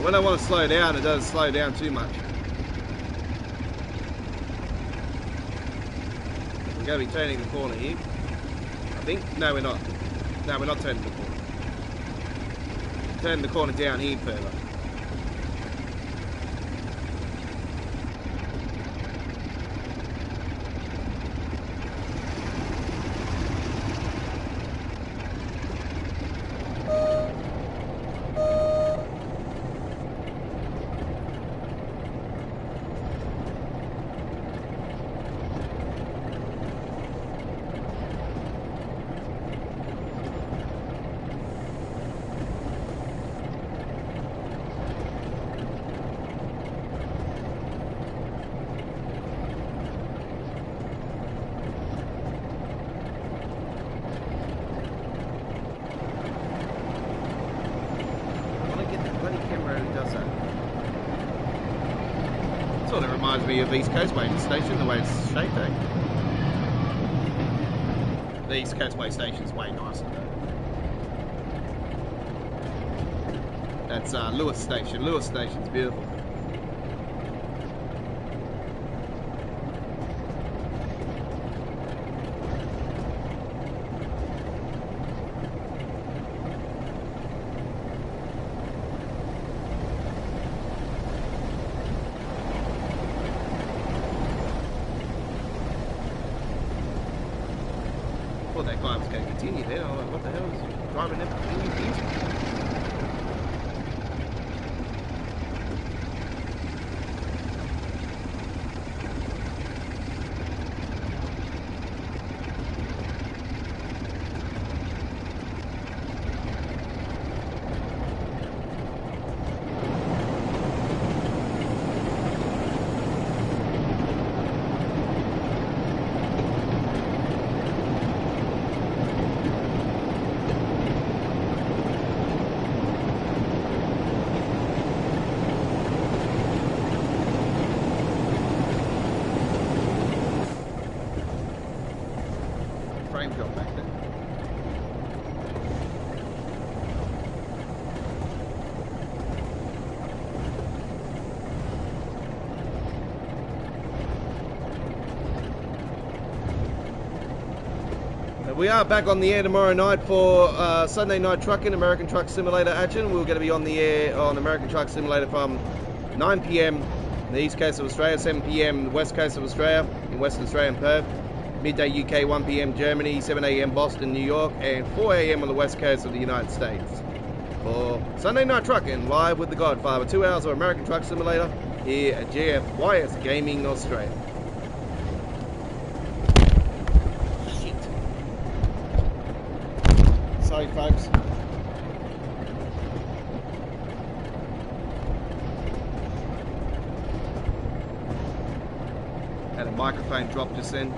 When I want to slow down, it doesn't slow down too much. We're going to be turning the corner here, I think. No, we're not. No, we're not turning the corner. Turning the corner down here further. Sort of reminds me of East Coast Way Station, the way it's shaped, eh? The East Coast Way Station's way nicer though. That's Lewis Station. Lewis Station's beautiful. That guy was going to continue there. I'm like, what the hell is driving that continue? We are back on the air tomorrow night for Sunday Night Trucking, American Truck Simulator action. We're going to be on the air on American Truck Simulator from 9 p.m. in the east coast of Australia, 7 p.m. in the west coast of Australia, in Western Australia and Perth, midday UK, 1 p.m. Germany, 7 a.m. Boston, New York, and 4 a.m. on the west coast of the United States. For Sunday Night Trucking, live with the Godfather, 2 hours of American Truck Simulator here at GFYS Gaming Australia. Sorry, folks. Had a microphone drop just then.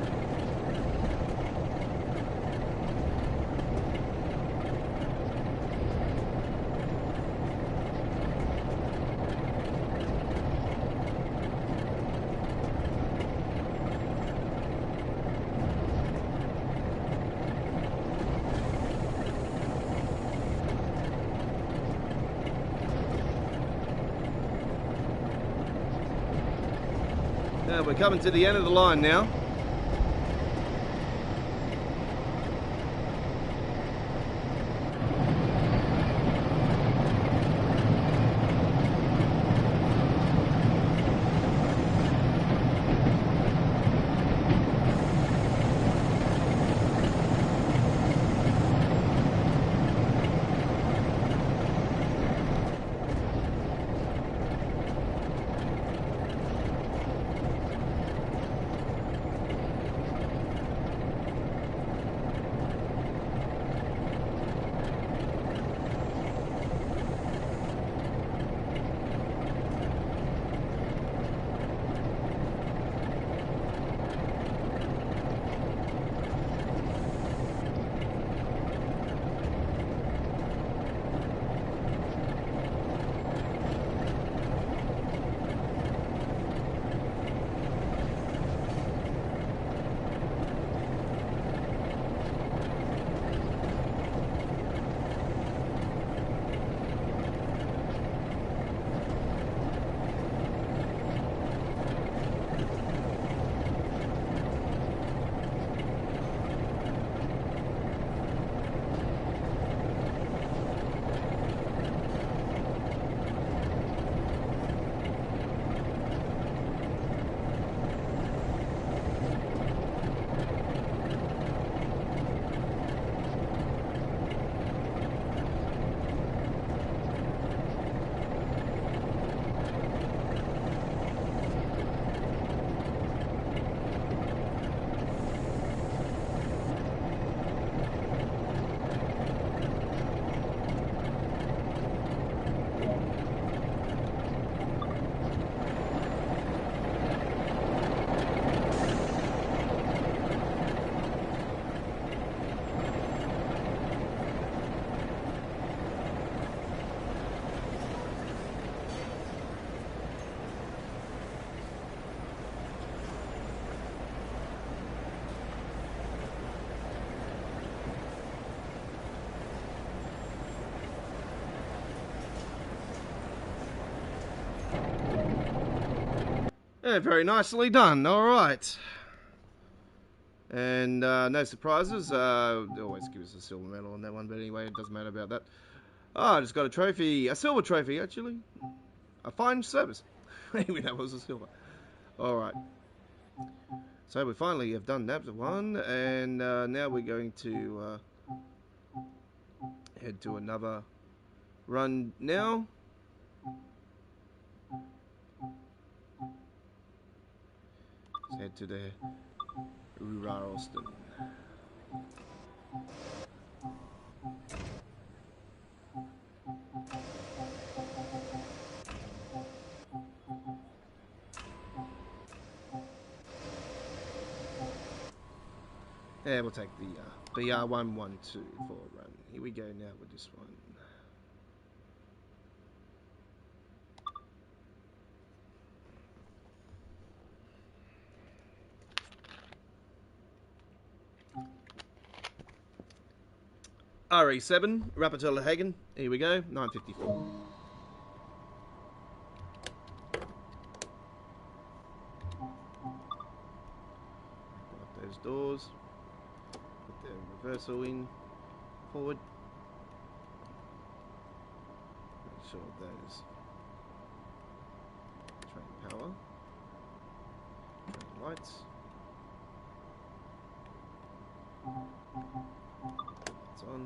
We're coming to the end of the line now. Yeah, very nicely done. All right. And no surprises. They always give us a silver medal on that one, but anyway, it doesn't matter about that. Oh, I just got a trophy. A silver trophy, actually. A fine service. Anyway, that was a silver. All right. So we finally have done that one, and now we're going to head to another run now. Let's head to the Ruralston. Yeah, we'll take the BR112 for a run. Here we go now with this one. RE7, Rapatella Hagen. Here we go, 954. Lock those doors. Put reversal in, forward. Make sure those train power, train lights. Lights on.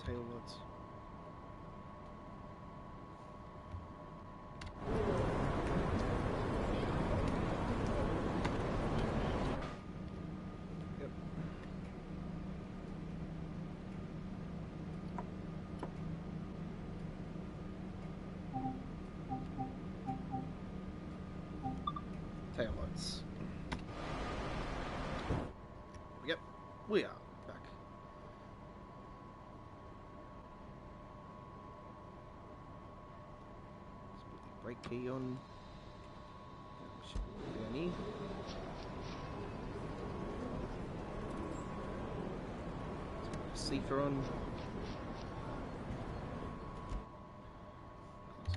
Tail lights. Yep. Tail lights. Yep, we are back. Let's put the brake key on. Down here. Let's put the seeker on.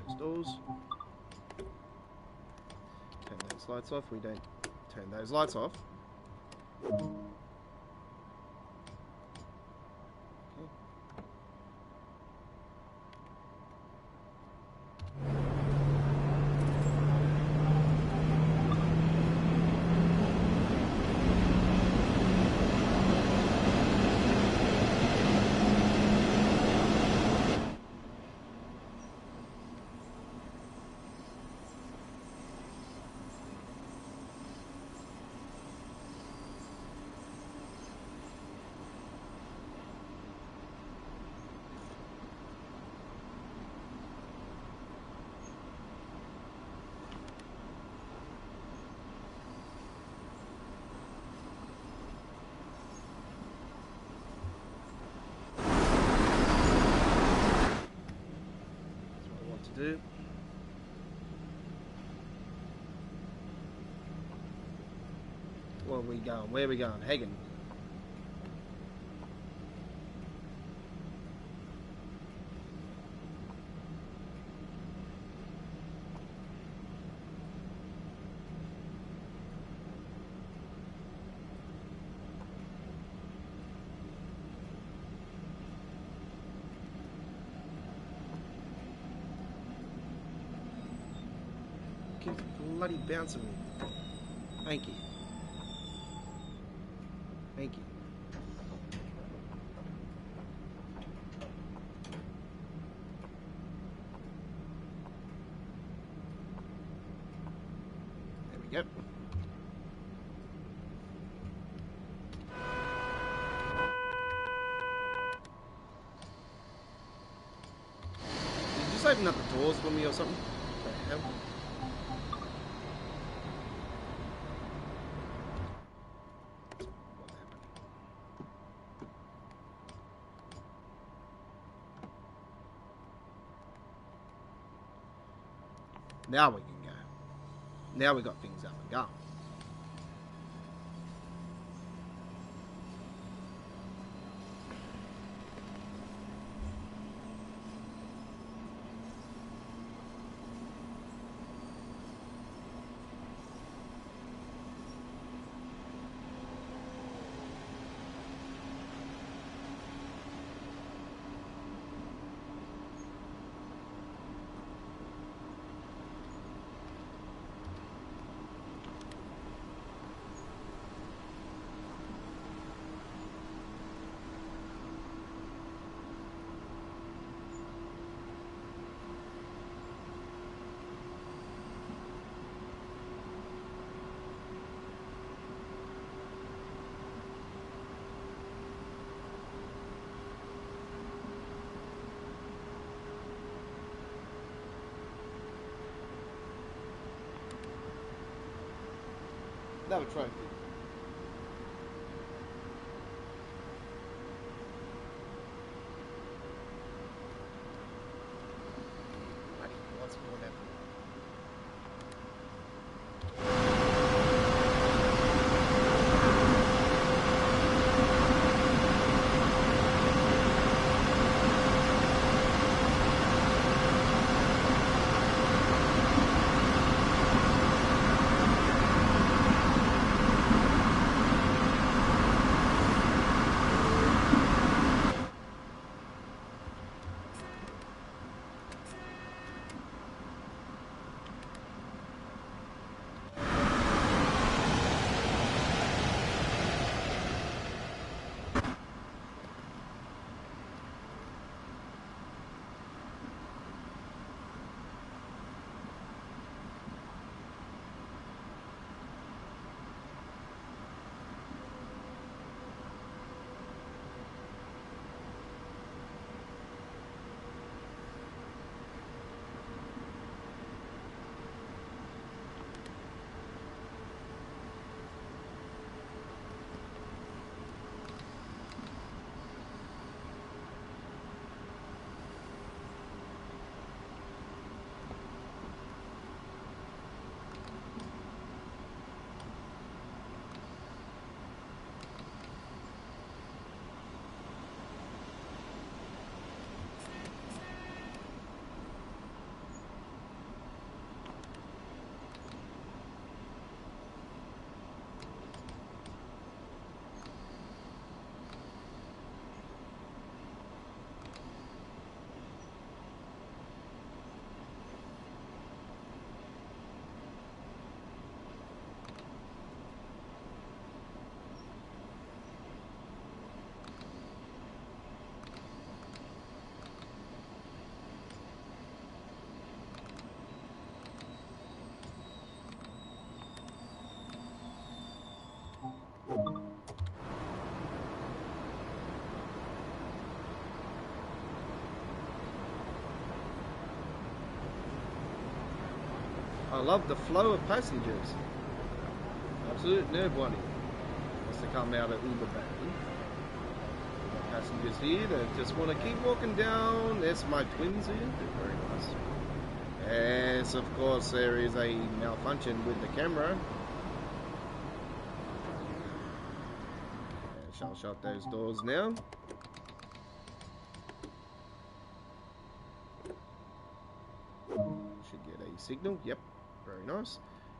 Close those doors. Turn those lights off. We don't turn those lights off. Do. Where are we going? Where are we going? Hagen. Keep bloody bouncing me. Thank you. Thank you. There we go. Did you just open up the doors for me or something? What the hell? Now we can go. Now we got things up and going. Another trophy. What's going on? I love the flow of passengers. Absolute nerd-wanting. Wants to come out of Uber Bay. We've got passengers here that just want to keep walking down. There's my twins here. They're very nice. Yes, of course, there is a malfunction with the camera. I shall shut those doors now. Should get a signal. Yep, very nice.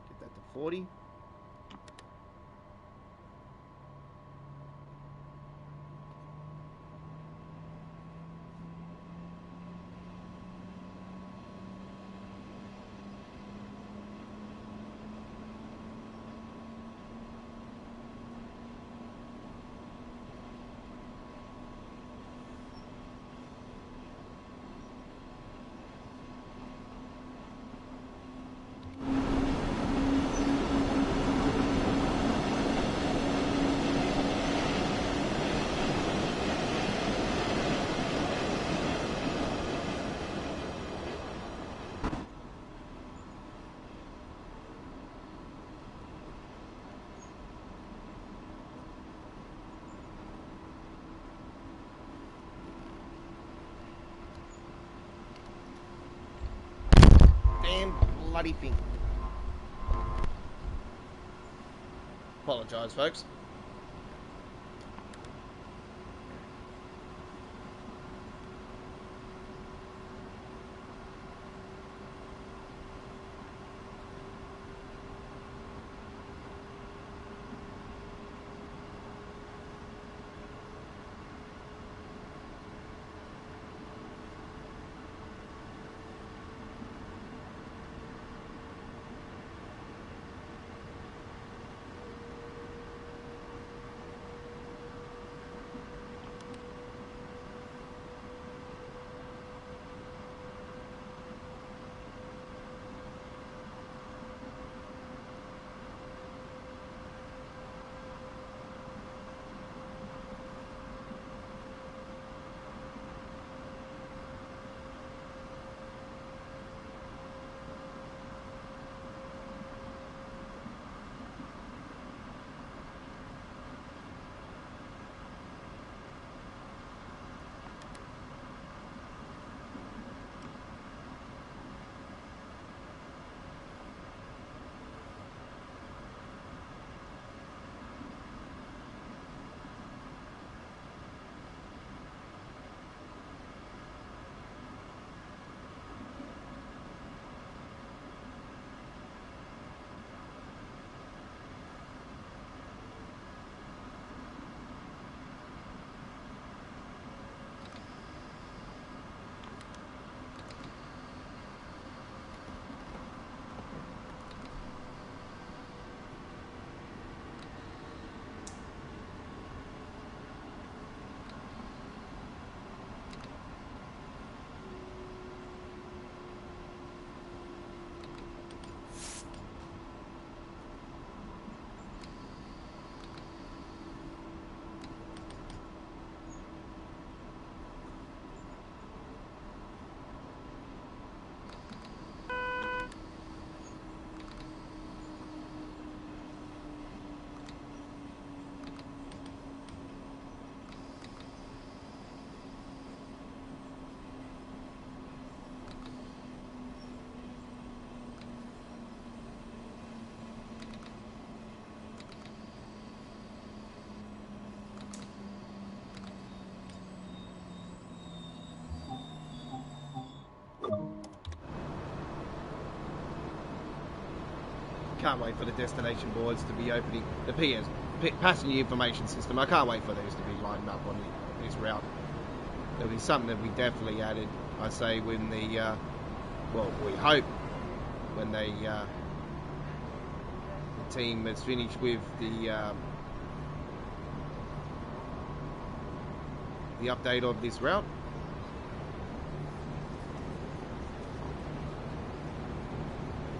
Get that to 40. Damn bloody thing. Apologise, folks. Can't wait for the destination boards to be opening. The passenger information system. I can't wait for those to be lined up on this route. It'll be something that we definitely added. I say when the, well, we hope when the team has finished with the update of this route.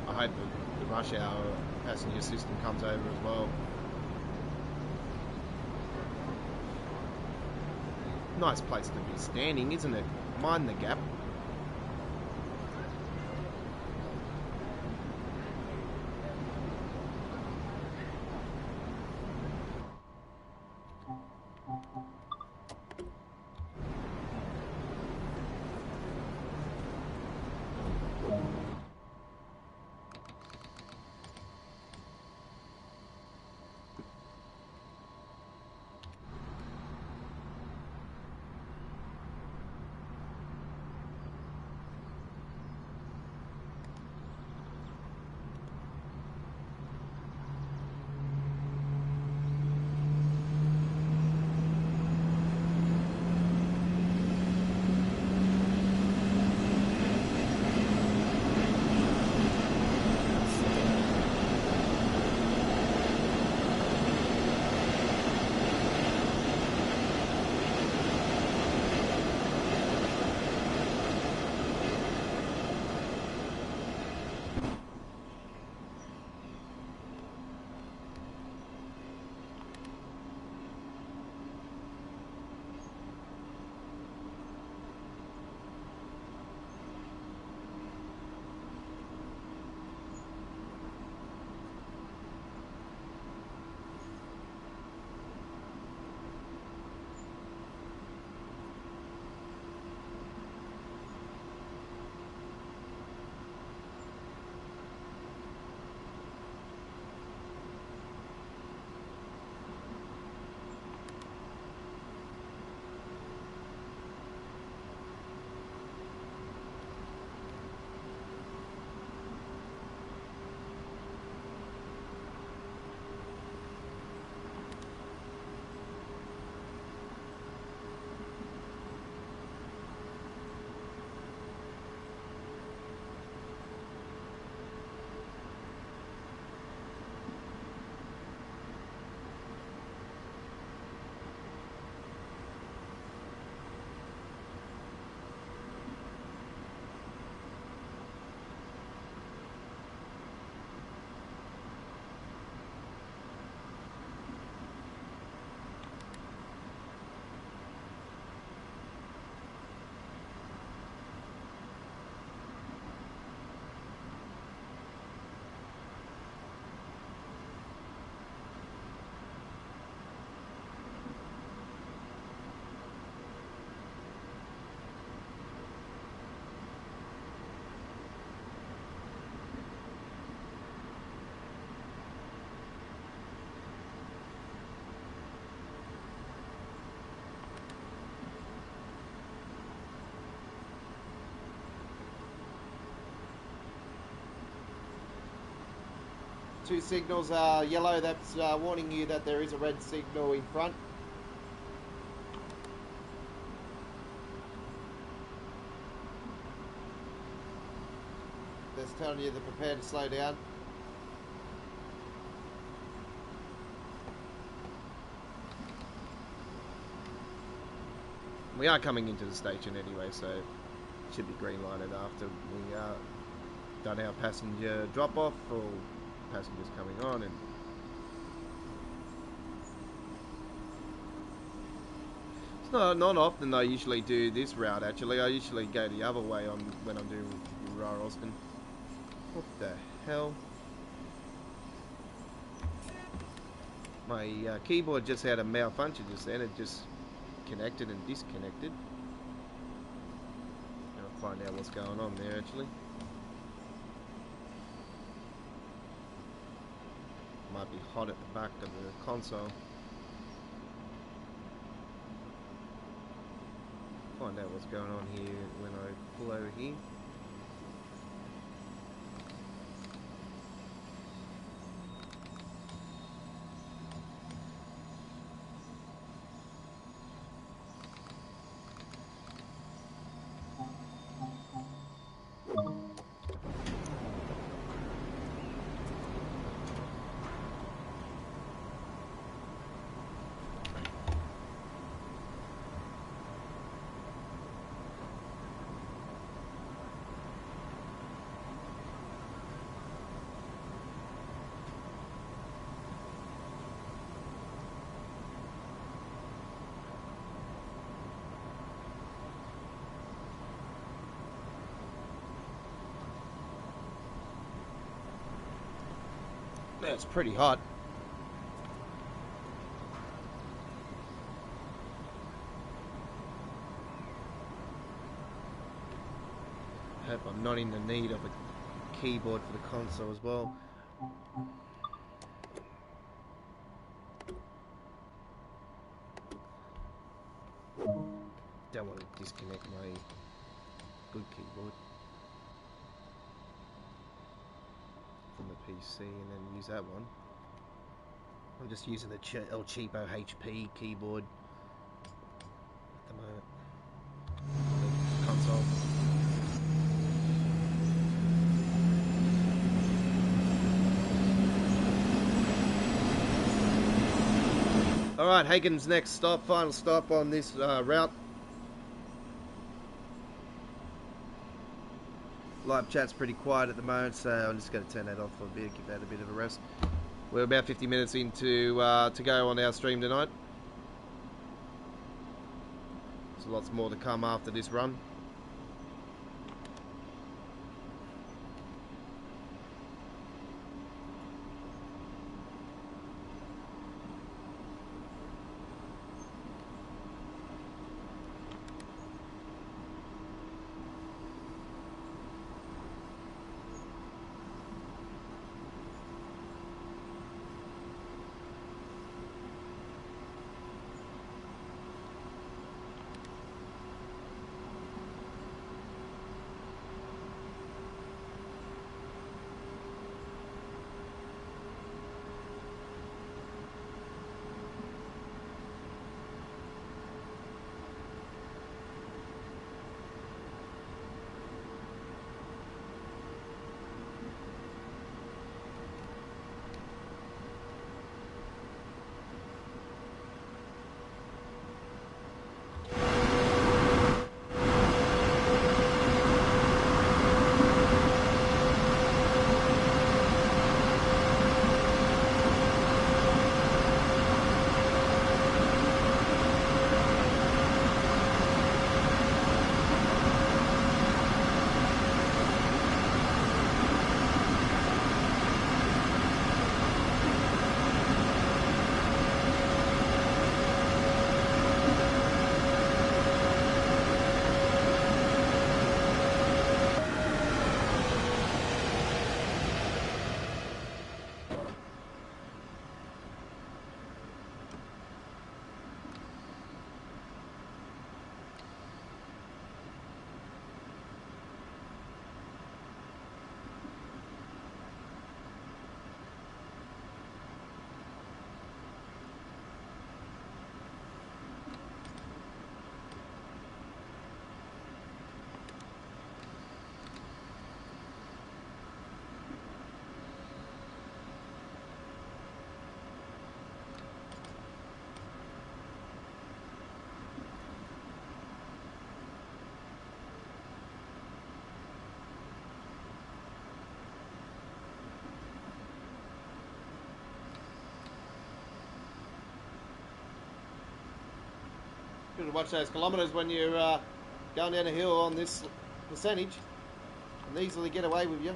I hope the rush hour passenger system comes over as well. Nice place to be standing, isn't it? Mind the gap. Two signals are yellow. That's warning you that there is a red signal in front. That's telling you to prepare to slow down. We are coming into the station anyway, so it should be green lighted after we done our passenger drop off, or passengers coming on. And it's not often I usually do this route. Actually, I usually go the other way on when I'm doing Austin. What the hell? My keyboard just had a malfunction just then. It just connected and disconnected. I'll find out what's going on there actually. Might be hot at the back of the console. Find out what's going on here when I pull over here. It's pretty hot. Hope I'm not in the need of a keyboard for the console as well. Don't want to disconnect my good keyboard from the PC and then use that one. I'm just using the El Cheapo HP keyboard at the moment. The console. Alright, Hagen's next stop, final stop on this route. Live chat's pretty quiet at the moment, so I'm just going to turn that off for a bit, give that a bit of a rest. We're about 50 minutes into to go on our stream tonight. There's lots more to come after this run. Good to watch those kilometres when you're going down a hill on this percentage and easily get away with you.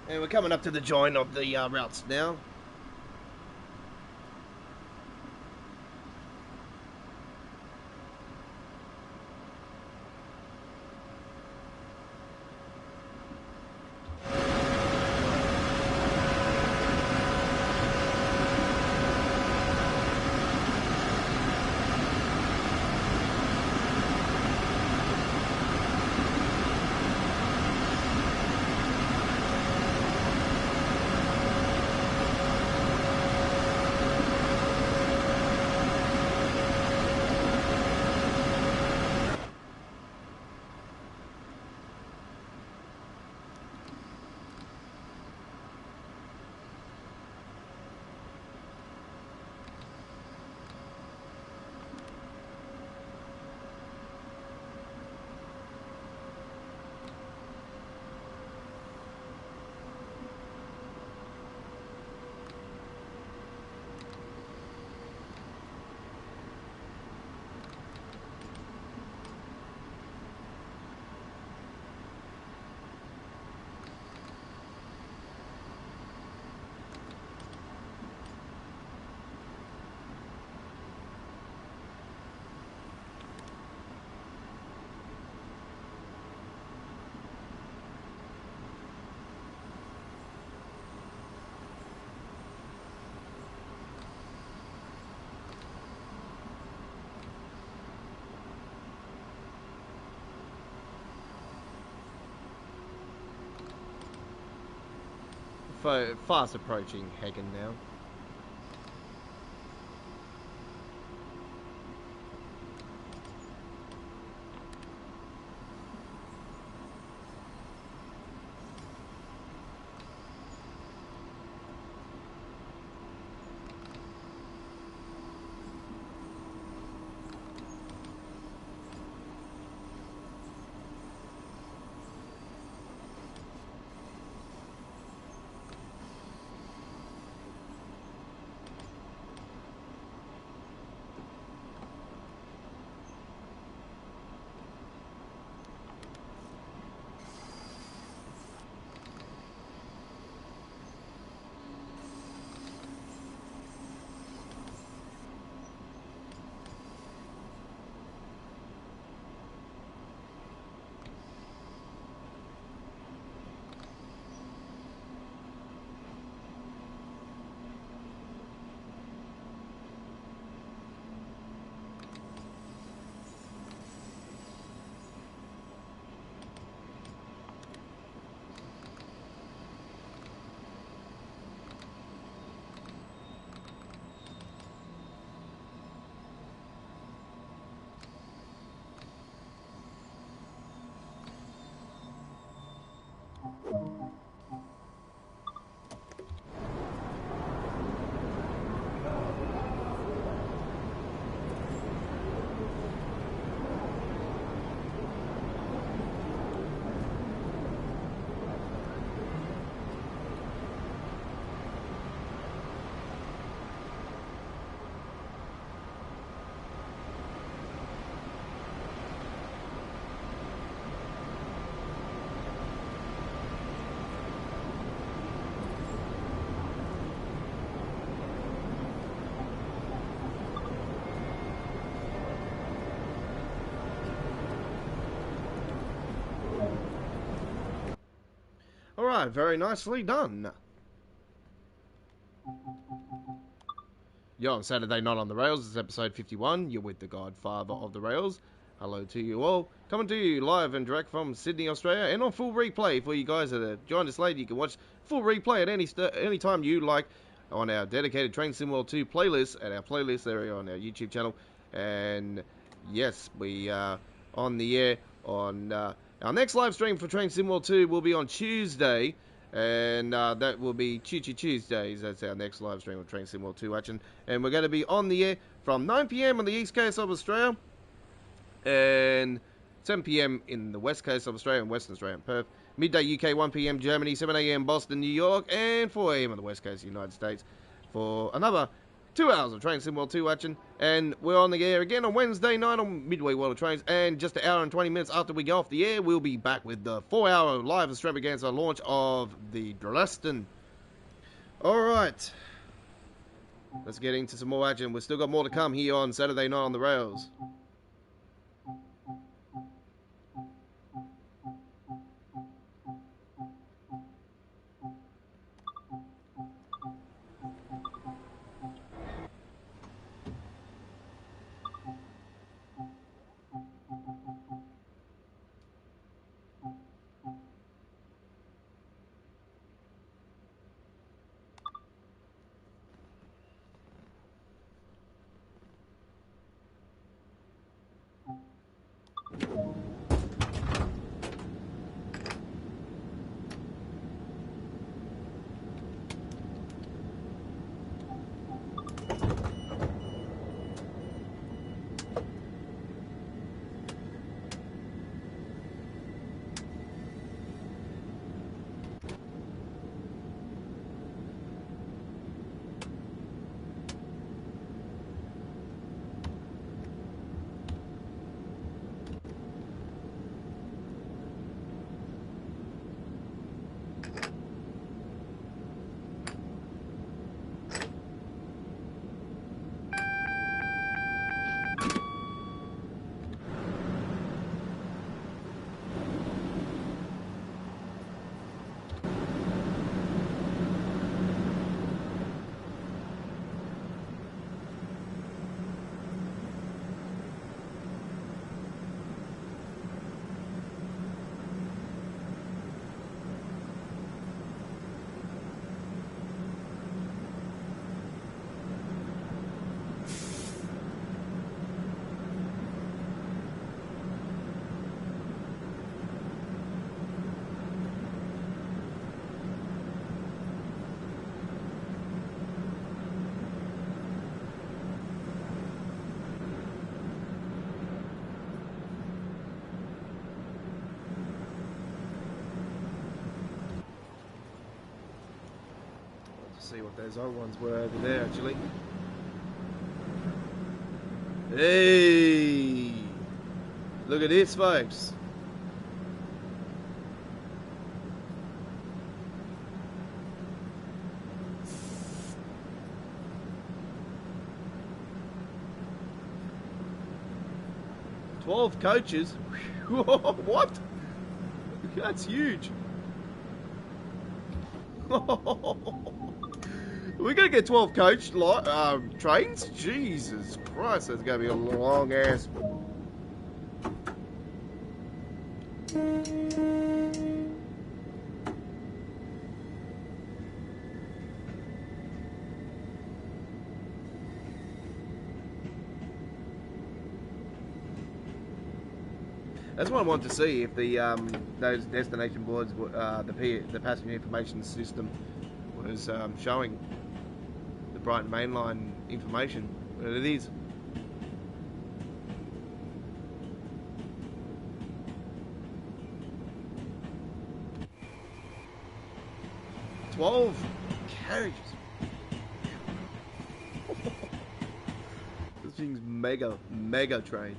And we're coming up to the join of the routes now. Fast approaching Hagen now. Alright, very nicely done. Yo, on Saturday Night on the Rails, it's episode 51. You're with the Godfather of the Rails. Hello to you all. Coming to you live and direct from Sydney, Australia, and on full replay for you guys that have joined us late. You can watch full replay at any time you like on our dedicated Train Sim World 2 playlist at our playlist area on our YouTube channel. And yes, we are on the air on our next live stream for Train Sim World 2 will be on Tuesday And that will be Tuesdays. That's our next live stream of Train Sim World 2 Action. And we're going to be on the air from 9 p.m. on the east coast of Australia and 7 p.m. in the west coast of Australia and Western Australia and Perth. Midday UK, 1 p.m. Germany, 7 a.m. Boston, New York, and 4 a.m. on the west coast of the United States for another 2 hours of Train Sim World 2 Action. And we're on the air again on Wednesday night on Midway World of Trains. And just an hour and 20 minutes after we go off the air, we'll be back with the 4-hour live extravaganza launch of the Dresden. Alright. Let's get into some more action. We've still got more to come here on Saturday Night on the Rails. See what those old ones were over there, actually. Hey! Look at this, folks. "12 coaches? What? That's huge. We're going to get 12 coach trains? Jesus Christ, that's going to be a long ass. That's what I wanted to see, if the those destination boards, the passenger information system was showing the Brighton Mainline information, but it is. "12 carriages." This thing's mega train.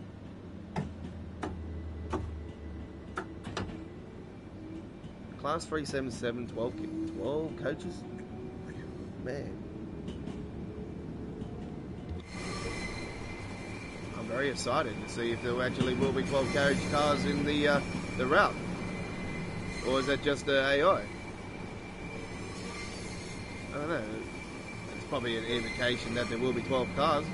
Class 377, 12 coaches? Man. I'm very excited to see if there actually will be 12 carriage cars in the route. Or is that just AI? I don't know. It's probably an indication that there will be 12 cars.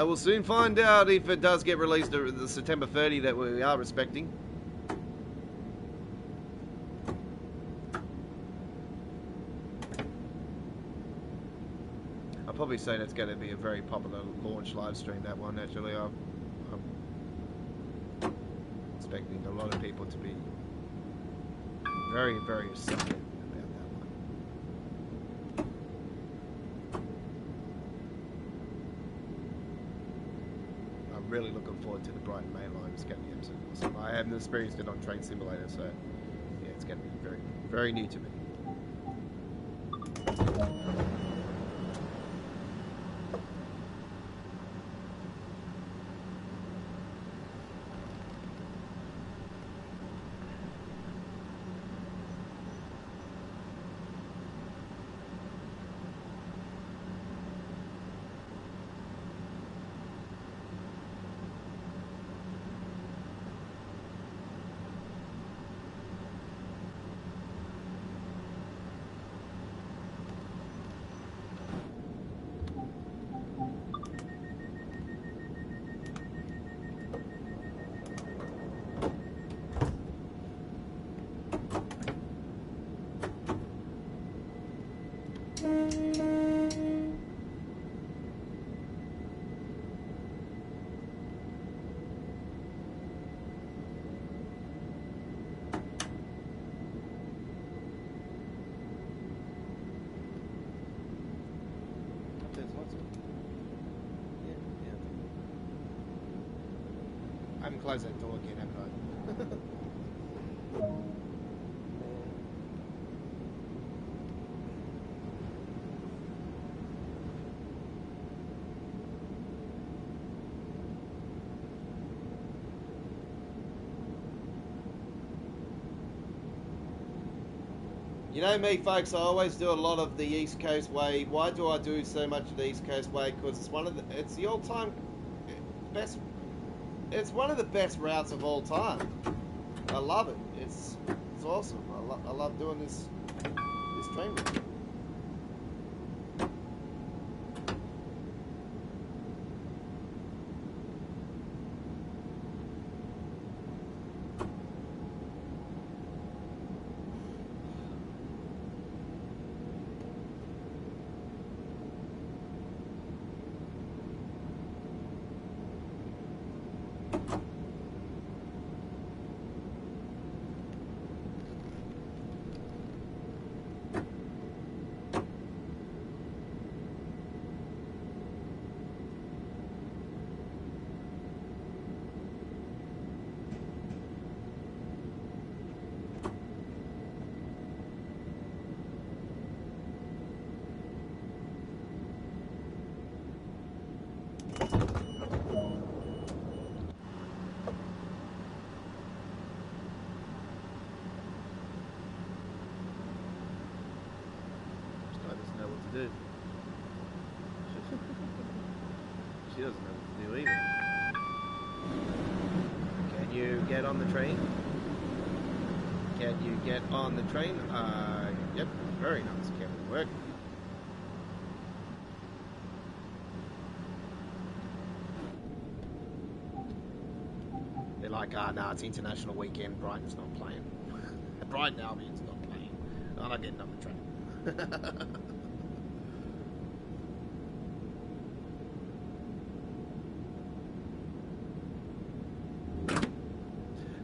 We'll soon find out if it does get released the September 30 that we are expecting. probably say that's going to be a very popular launch live stream, that one, actually. I'm expecting a lot of people to be very, very excited about that one. I'm really looking forward to the Brighton Main Line. It's going to be absolutely awesome. I haven't experienced it on Train Simulator, so yeah, it's going to be very, very new to me. I haven't closed that door again, haven't I? You know me, folks, I always do a lot of the East Coast Way. Why do I do so much of the East Coast Way? Because it's the all-time best, it's one of the best routes of all time. I love it. It's awesome. I love doing this train route. Do. She doesn't know what to do either. Can you get on the train? Can you get on the train? Yep, very nice. Can we work? They're like, no, it's International Weekend. Brighton's not playing. Brighton Albion's not playing. I'm not getting on the train.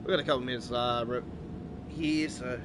We've got a couple of minutes here, so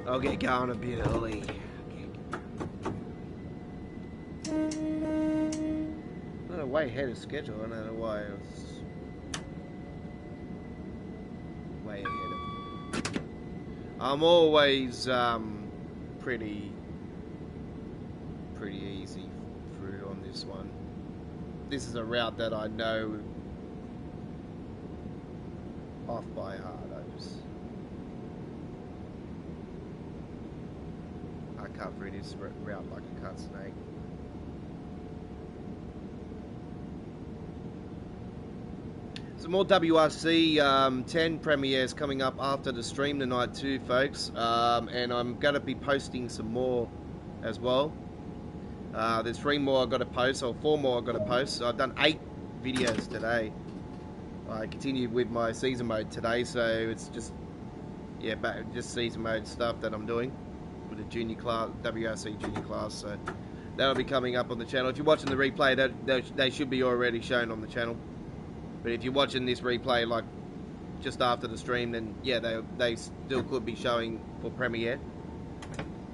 I'll get going a bit early. No, way ahead of schedule. I don't know why I was way ahead of I'm always pretty easy through on this one. This is a route that I know off by heart. I cut through this route like a cut snake. Some more WRC 10 premieres coming up after the stream tonight too, folks. And I'm going to be posting some more as well. There's 3 more I've got to post, or 4 more I've got to post. So I've done 8 videos today. I continued with my season mode today, so it's just, yeah, just season mode stuff that I'm doing with the junior class, WRC junior class. So that'll be coming up on the channel. If you're watching the replay, they should be already shown on the channel. But if you're watching this replay like just after the stream, then yeah, they still could be showing for premiere.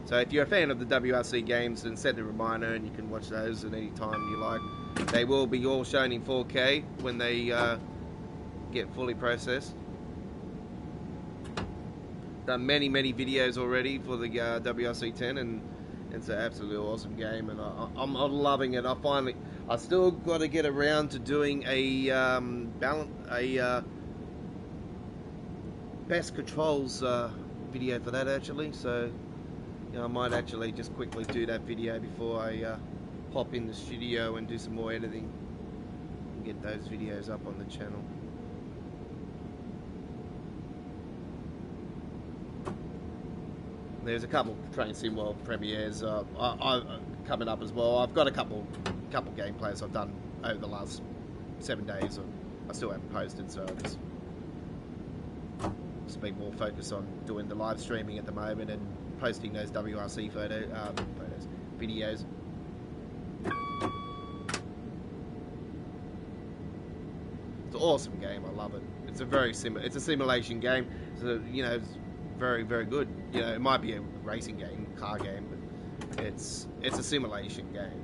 So if you're a fan of the WRC games, then set the reminder and you can watch those at any time you like. They will be all shown in 4K when they get fully processed. Done many videos already for the WRC 10, and it's an absolutely awesome game, and I'm loving it. I still got to get around to doing a best controls video for that actually. So you know, I might actually just quickly do that video before I pop in the studio and do some more editing and get those videos up on the channel. There's a couple Train Sim World premieres coming up as well. I've got a couple gameplays I've done over the last 7 days. I still haven't posted, so I've just been more focused on doing the live streaming at the moment and posting those WRC videos. It's an awesome game. I love it. It's a very it's a simulation game. So you know, it's very good. You know, it might be a racing game, car game, but it's a simulation game.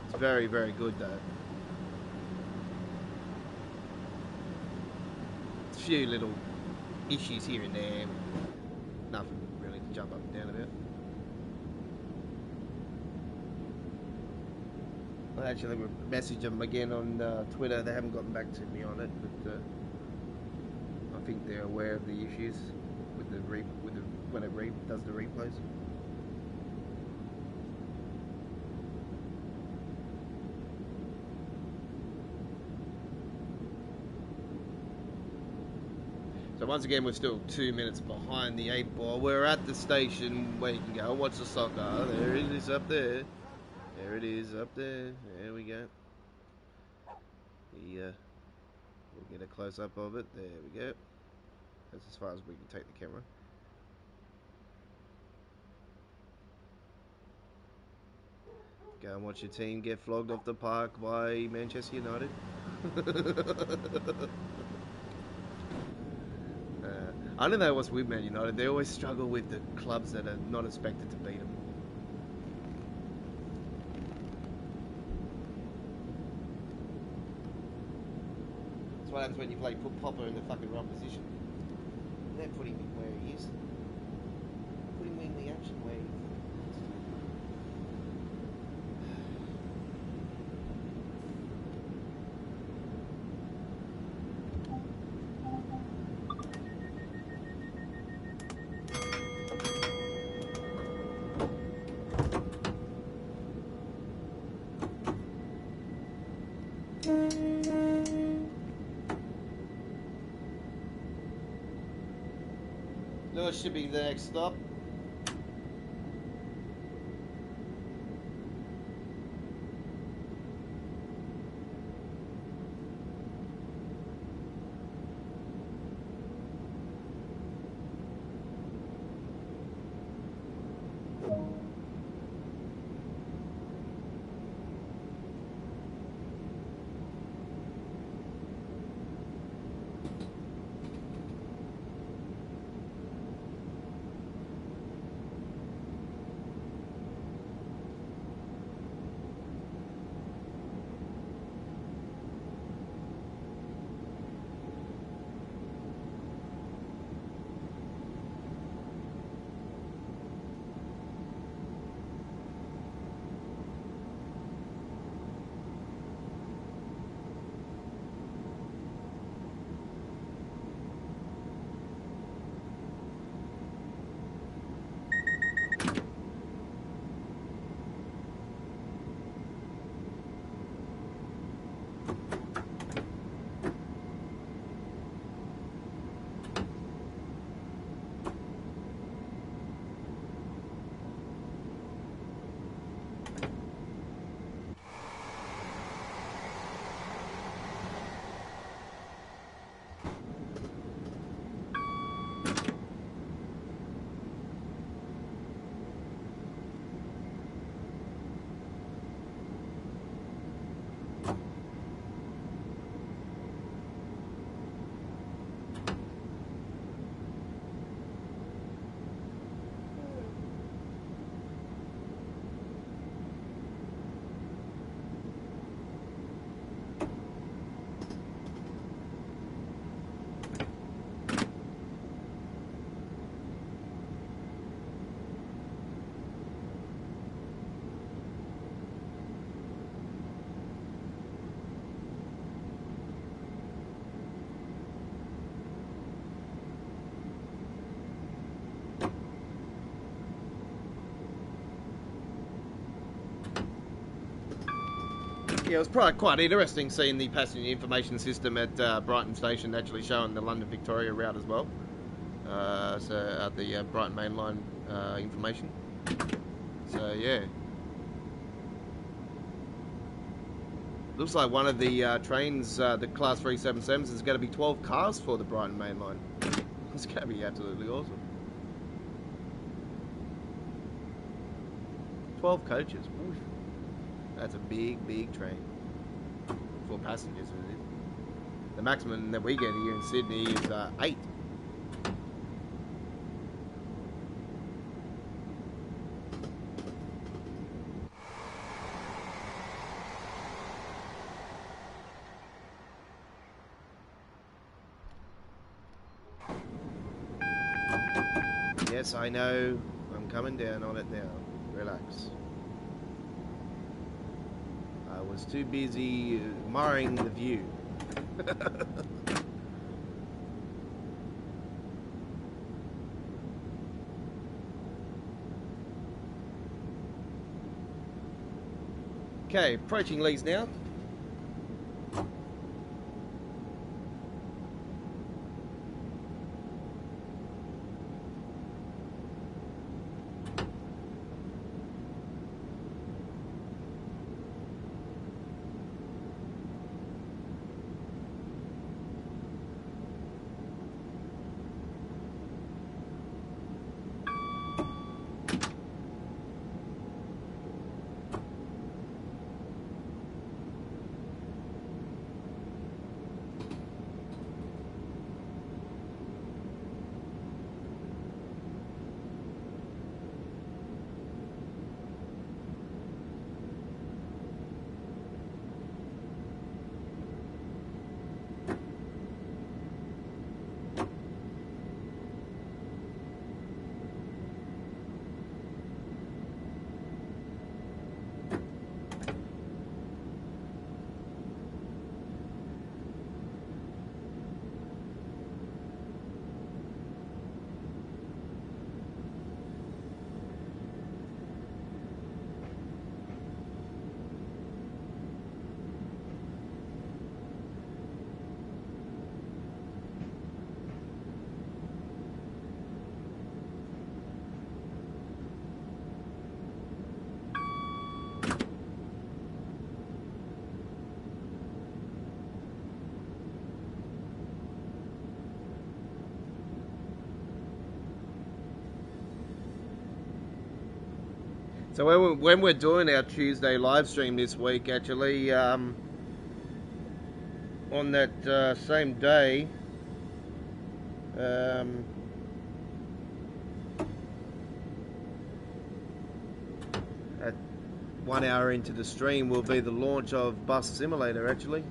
It's very good though. A few little issues here and there. Nothing really to jump up and down about. I actually messaged them again on Twitter. They haven't gotten back to me on it, but I think they're aware of the issues with when it does the replays. So once again, we're still 2 minutes behind the 8 ball. We're at the station where you can go and watch the soccer. There it is up there. There it is up there. There we go. We'll get a close up of it. There we go. That's as far as we can take the camera. Go and watch your team get flogged off the park by Manchester United. I don't know what's with Man United. They always struggle with the clubs that are not expected to beat them. That's what happens when you put Popper in the fucking wrong position. They're putting him where he is. Putting him in the action where he is. Lewis should be the next stop. Yeah, it was probably quite interesting seeing the passenger information system at Brighton Station actually showing the London Victoria route as well. The Brighton Main Line information. So yeah, looks like one of the trains, the Class 377s, is going to be 12 cars for the Brighton Main Line. It's going to be absolutely awesome. 12 coaches. Oof. That's a big, big train for passengers. The maximum that we get here in Sydney is 8. Yes, I know. I'm coming down on it now. Relax. I was too busy admiring the view. Okay, approaching Leeds now. So when we're doing our Tuesday live stream this week, actually, on that same day, at 1 hour into the stream, will be the launch of Bus Simulator, actually.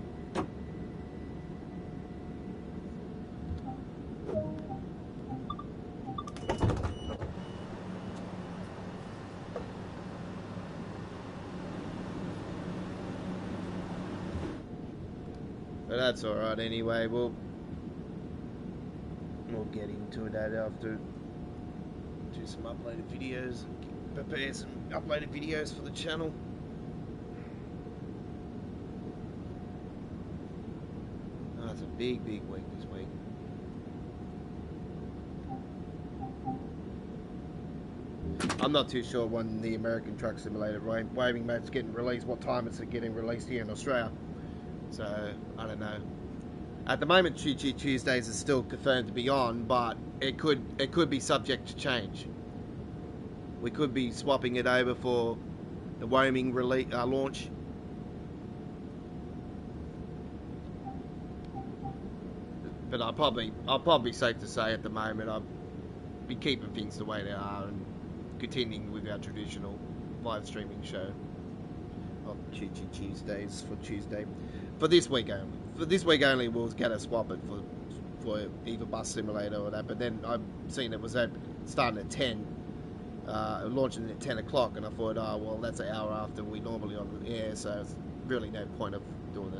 But that's alright anyway, we'll get into that after do some uploaded videos and prepare some uploaded videos for the channel. Oh, it's a big, big week this week. I'm not too sure when the American Truck Simulator waving map's getting released, what time it's getting released here in Australia. So, I don't know. At the moment, Choo Choo Tuesdays is still confirmed to be on, but it could be subject to change. We could be swapping it over for the roaming launch. But I'll probably safe to say at the moment I'll be keeping things the way they are and continuing with our traditional live streaming show of Choo Choo Tuesdays for Tuesday. For this week only. For this week only, we'll get to swap it for either Bus Simulator or that. But then I've seen it was starting at 10, launching at 10 o'clock, and I thought, oh well, that's an hour after we normally on the air, so it's really no point of doing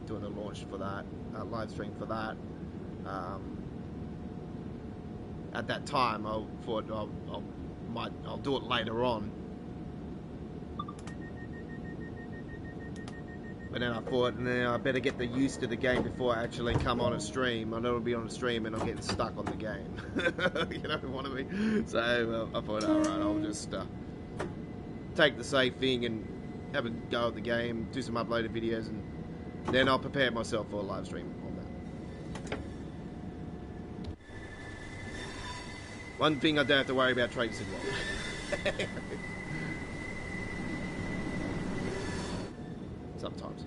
a launch for that, live stream for that. At that time, I thought I'll do it later on. But then I thought, I better get the used to the game before I actually come on a stream. I know it'll be on a stream and I'm getting stuck on the game. You know what I mean? So I thought, alright, I'll just take the safe thing and have a go at the game, do some uploaded videos, and then I'll prepare myself for a live stream on that. One thing I don't have to worry about Tracy Wall. Sometimes.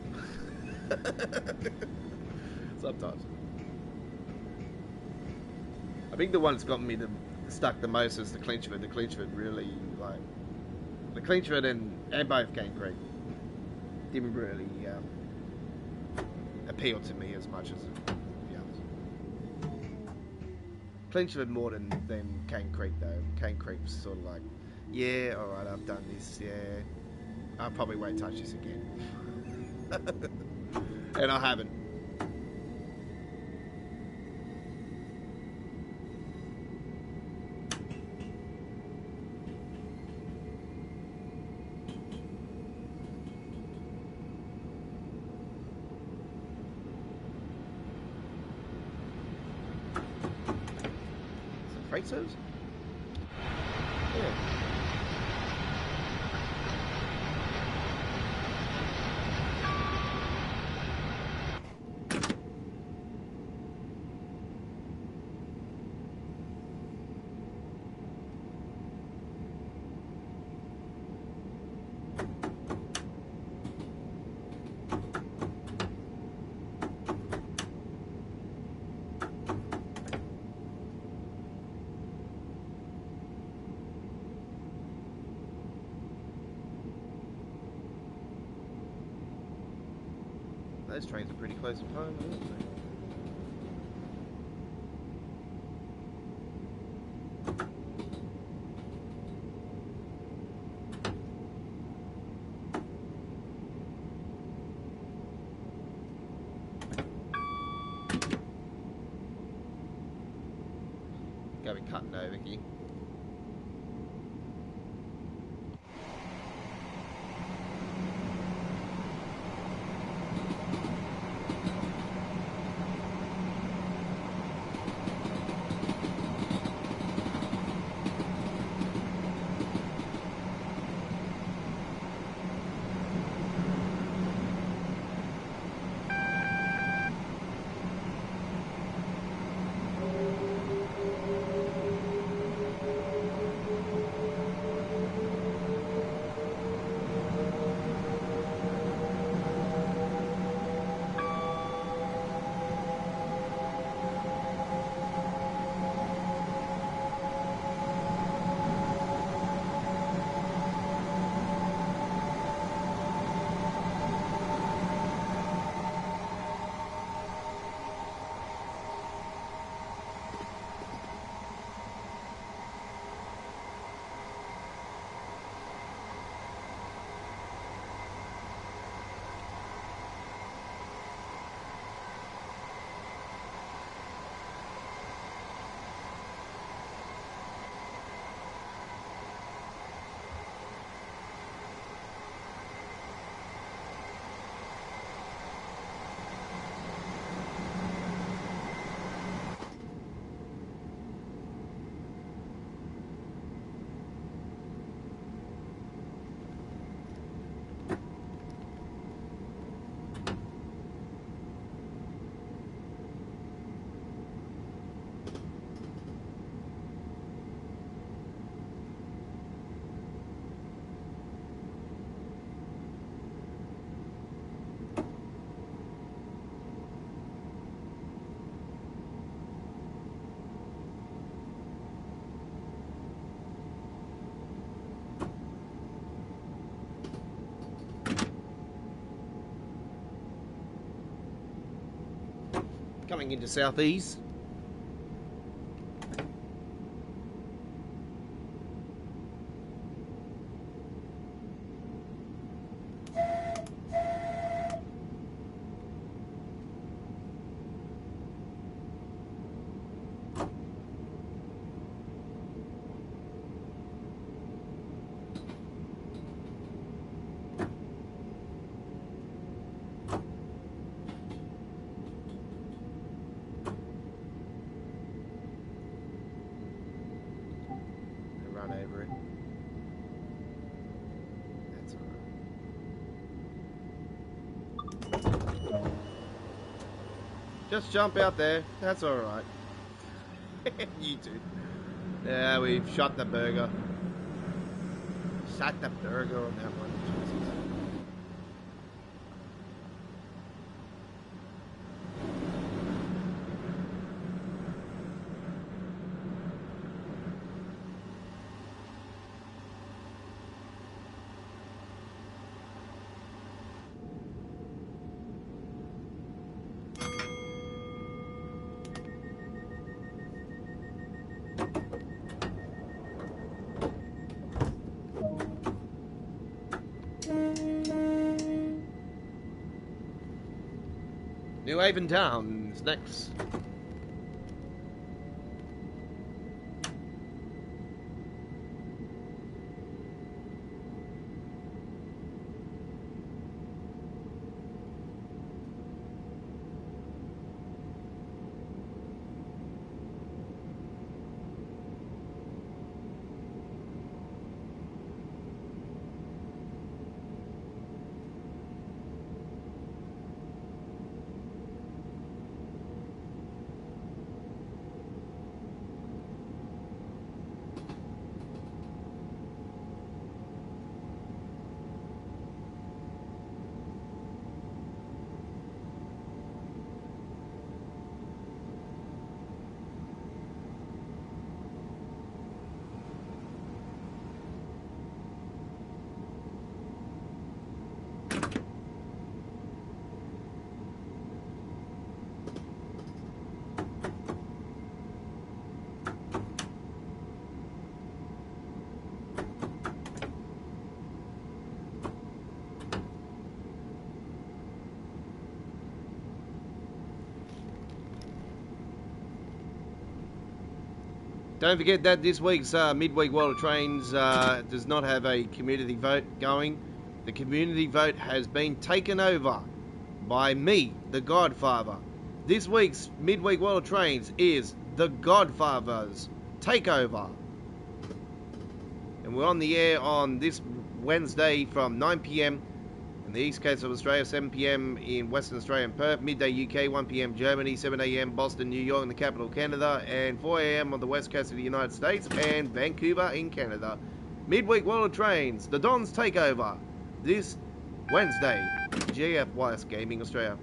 Sometimes. I think the one that's gotten me stuck the most is the Clinchford. The Clinchford really, like... The Clinchford and both Cane Creek didn't really appeal to me as much as the others. Clinchford more than Cane Creek, though. Cane Creek was sort of like, yeah, alright, I've done this, yeah. I probably won't touch this again. And I haven't. Is it freight service? Yeah. Those trains are pretty close in time, aren't they? Gotta be cutting over here. Coming into southeast. Just jump out there. That's all right. You too. Yeah, we've shot the burger. Shot the burger on that one. Jesus. New Haven Town is next. Don't forget that this week's Midweek World of Trains does not have a community vote going. The community vote has been taken over by me, the Godfather. This week's Midweek World of Trains is the Godfather's Takeover. And we're on the air on this Wednesday from 9 p.m. in the East Coast of Australia, 7 p.m. in Western Australia and Perth, midday UK, 1 p.m. Germany, 7 a.m. Boston, New York, and the capital Canada, and 4 a.m. on the west coast of the United States and Vancouver in Canada. Midweek World of Trains, the Don's Takeover, this Wednesday, GFYS Gaming Australia.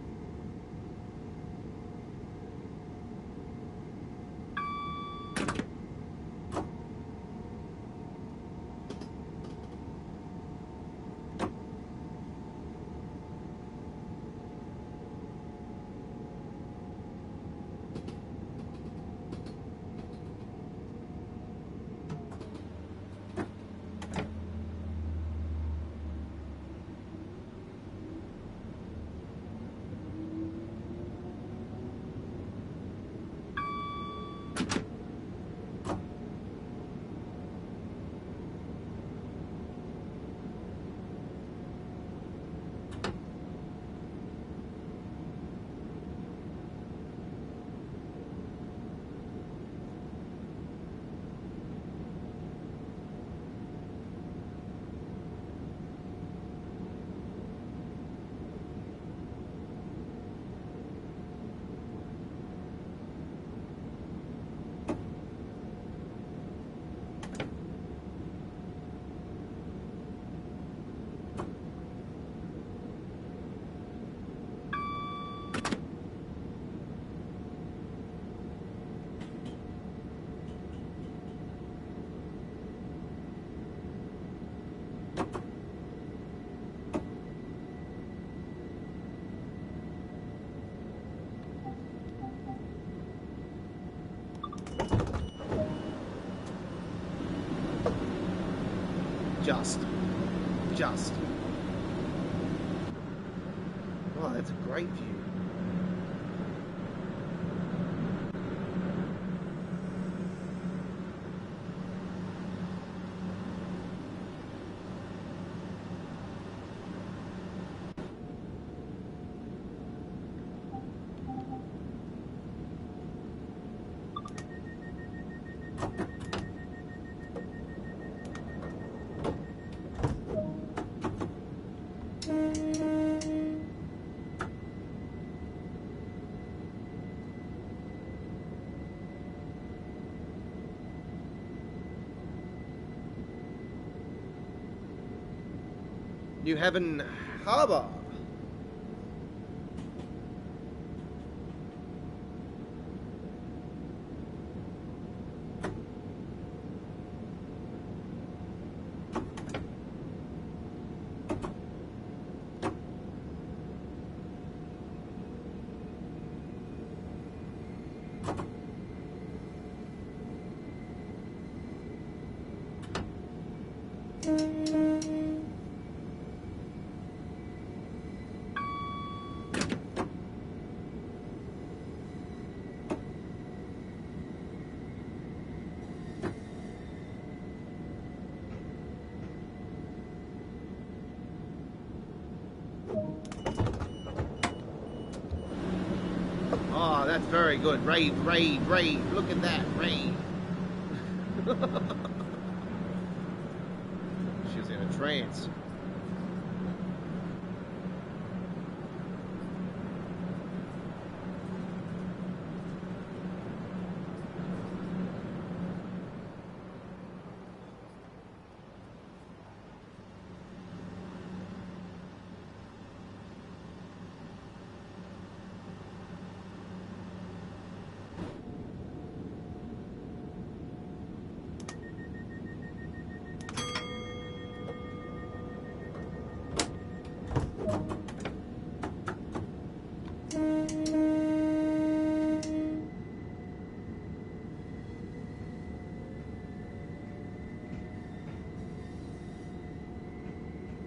Just. Oh, that's a great view. New Haven Harbour. Oh, that's very good. Rave, rave, rave. Look at that, rave. She was in a trance.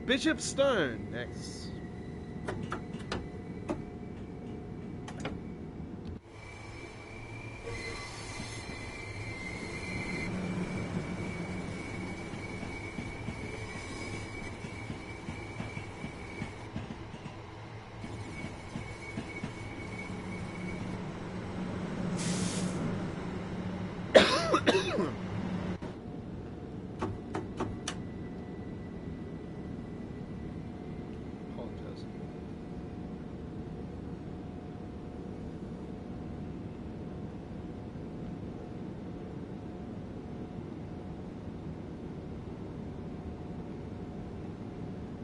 Bishop Stone next. Apologize.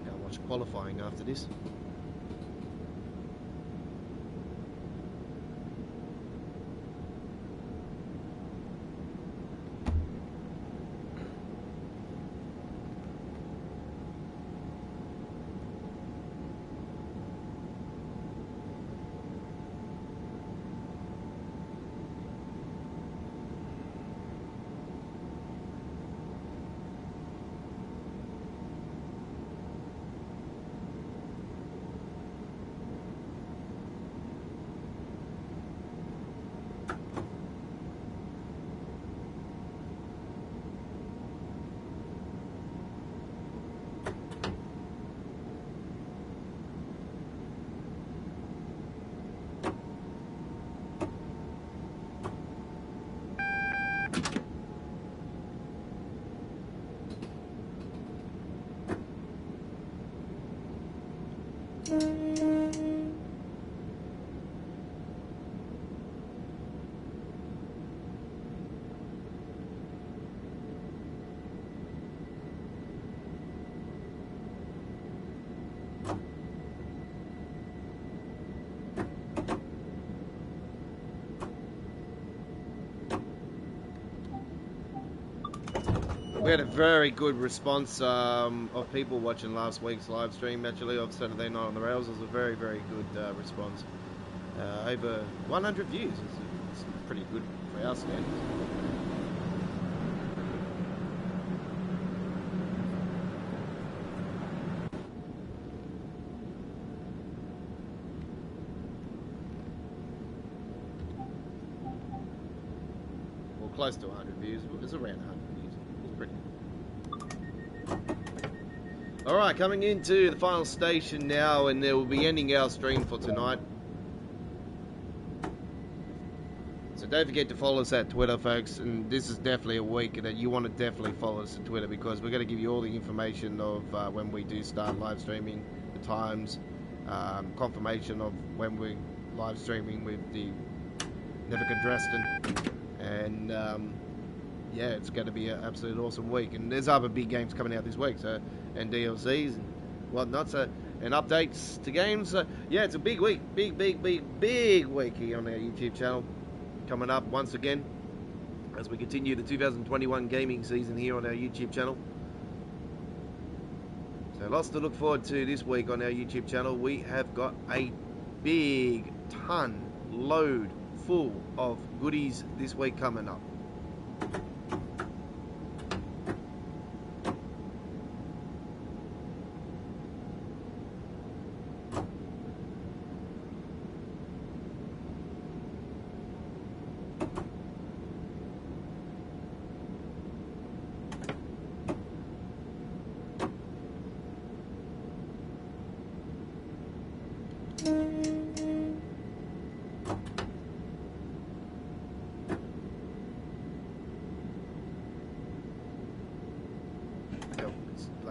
Now watch qualifying after this. We had a very good response of people watching last week's live stream, actually, of Saturday Night on the Rails. It was a very, very good response. Over 100 views. It's pretty good for our standards. Well, close to 100 views. It was around 100 views. It was pretty good. Alright, coming into the final station now, and there will be ending our stream for tonight. So don't forget to follow us at Twitter, folks, and this is definitely a week that you want to definitely follow us at Twitter, because we're going to give you all the information of when we do start live streaming, the times, confirmation of when we're live streaming with the Nevica Dresden, and yeah, it's going to be an absolute awesome week. And there's other big games coming out this week, so, and DLCs, whatnot. So, and updates to games. Yeah, it's a big week. Big week here on our YouTube channel. Coming up once again as we continue the 2021 gaming season here on our YouTube channel. So lots to look forward to this week on our YouTube channel. We have got a big load full of goodies this week coming up.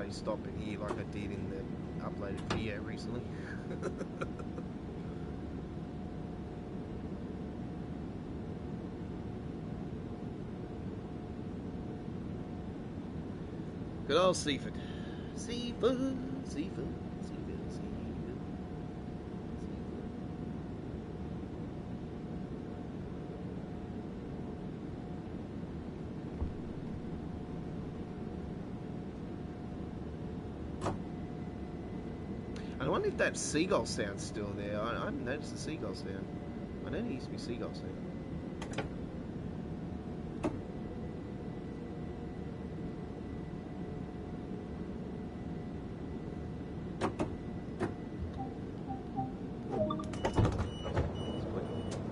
Stop in here like I did in the uploaded video recently. Good old Seaford. Seaford. I wonder if that seagull sound's still there. I haven't noticed the seagull sound. I know there used to be seagull sound.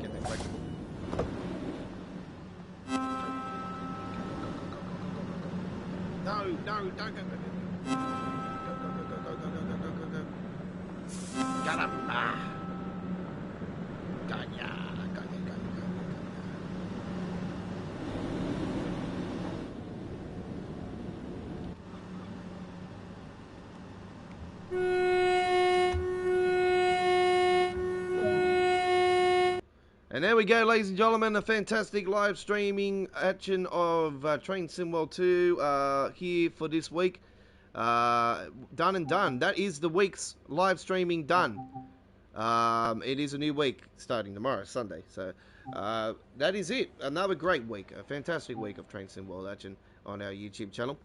Get that quick. No, don't go. Got him. Got ya. And there we go, ladies and gentlemen, a fantastic live streaming action of Train Sim World 2 here for this week. Done and done. That is the week's live streaming done. It is a new week starting tomorrow, Sunday. So that is it. Another great week, a fantastic week of Train Sim World action on our YouTube channel.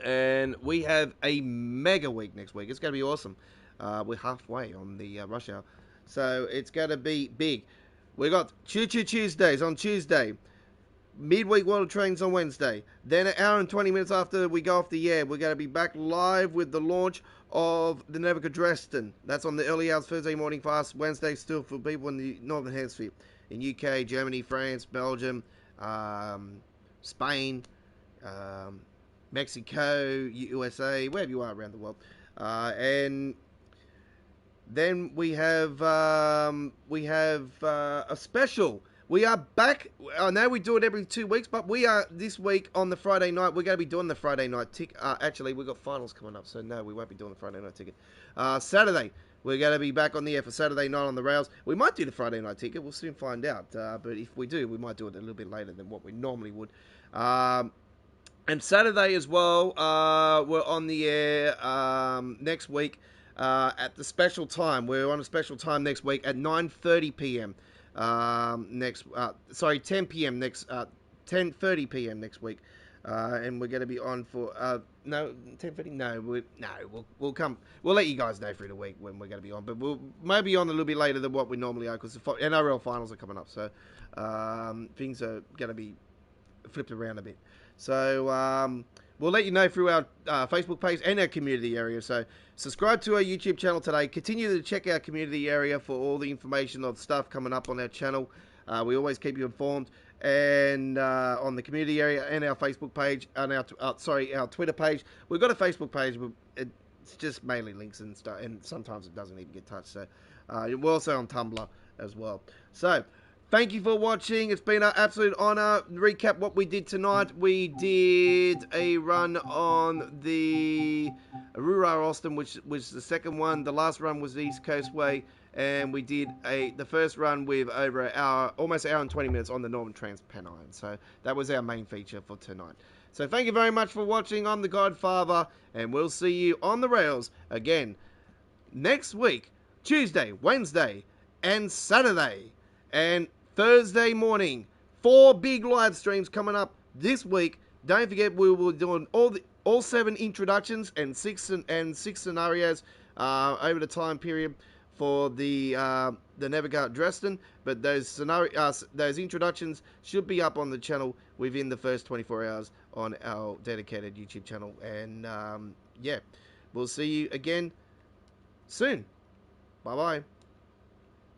And we have a mega week next week. It's going to be awesome. We're halfway on the rush hour, so it's going to be big. We got Choo Choo Tuesdays on Tuesday. Midweek World of Trains on Wednesday. Then an hour and 20 minutes after we go off the air, we're going to be back live with the launch of the Nevica Dresden. That's on the early hours Thursday morning fast. Wednesday still for people in the Northern Hemisphere. In UK, Germany, France, Belgium, Spain, Mexico, USA, wherever you are around the world. And then we have a special. We are back. I know we do it every 2 weeks, but we are this week on the Friday night. We're going to be doing the Friday night ticket. Actually, we've got finals coming up, so no, we won't be doing the Friday night ticket. Saturday, we're going to be back on the air for Saturday night on the rails. We might do the Friday night ticket. We'll soon find out. But if we do, we might do it a little bit later than what we normally would. And Saturday as well, we're on the air next week at the special time. We're on a special time next week at 9:30 p.m. 10 p.m. next 10:30 p.m. next week, and we're going to be on for 10:30. We'll come. We'll let you guys know through the week when we're going to be on, but we'll maybe on a little bit later than what we normally are because the NRL finals are coming up, so things are going to be flipped around a bit. So we'll let you know through our Facebook page and our community area. So subscribe to our YouTube channel today. Continue to check our community area for all the information of stuff coming up on our channel. We always keep you informed. And on the community area and our Facebook page and our Twitter page. We've got a Facebook page, but it's just mainly links and stuff, and sometimes it doesn't even get touched. So we're also on Tumblr as well. So thank you for watching. It's been an absolute honor. Recap what we did tonight. We did a run on the Aurora Austin, which was the second one. The last run was the East Coast Way. and we did the first run with over an hour, almost an hour and 20 minutes on the Northern Trans-Pennine. So that was our main feature for tonight. So thank you very much for watching. I'm the Godfather, and we'll see you on the rails again next week, Tuesday, Wednesday, and Saturday, and Thursday morning. 4 big live streams coming up this week. Don't forget, we will be doing all 7 introductions and six scenarios over the time period for the Never Go at Dresden. But those introductions should be up on the channel within the first 24 hours on our dedicated YouTube channel. And yeah, we'll see you again soon. Bye bye.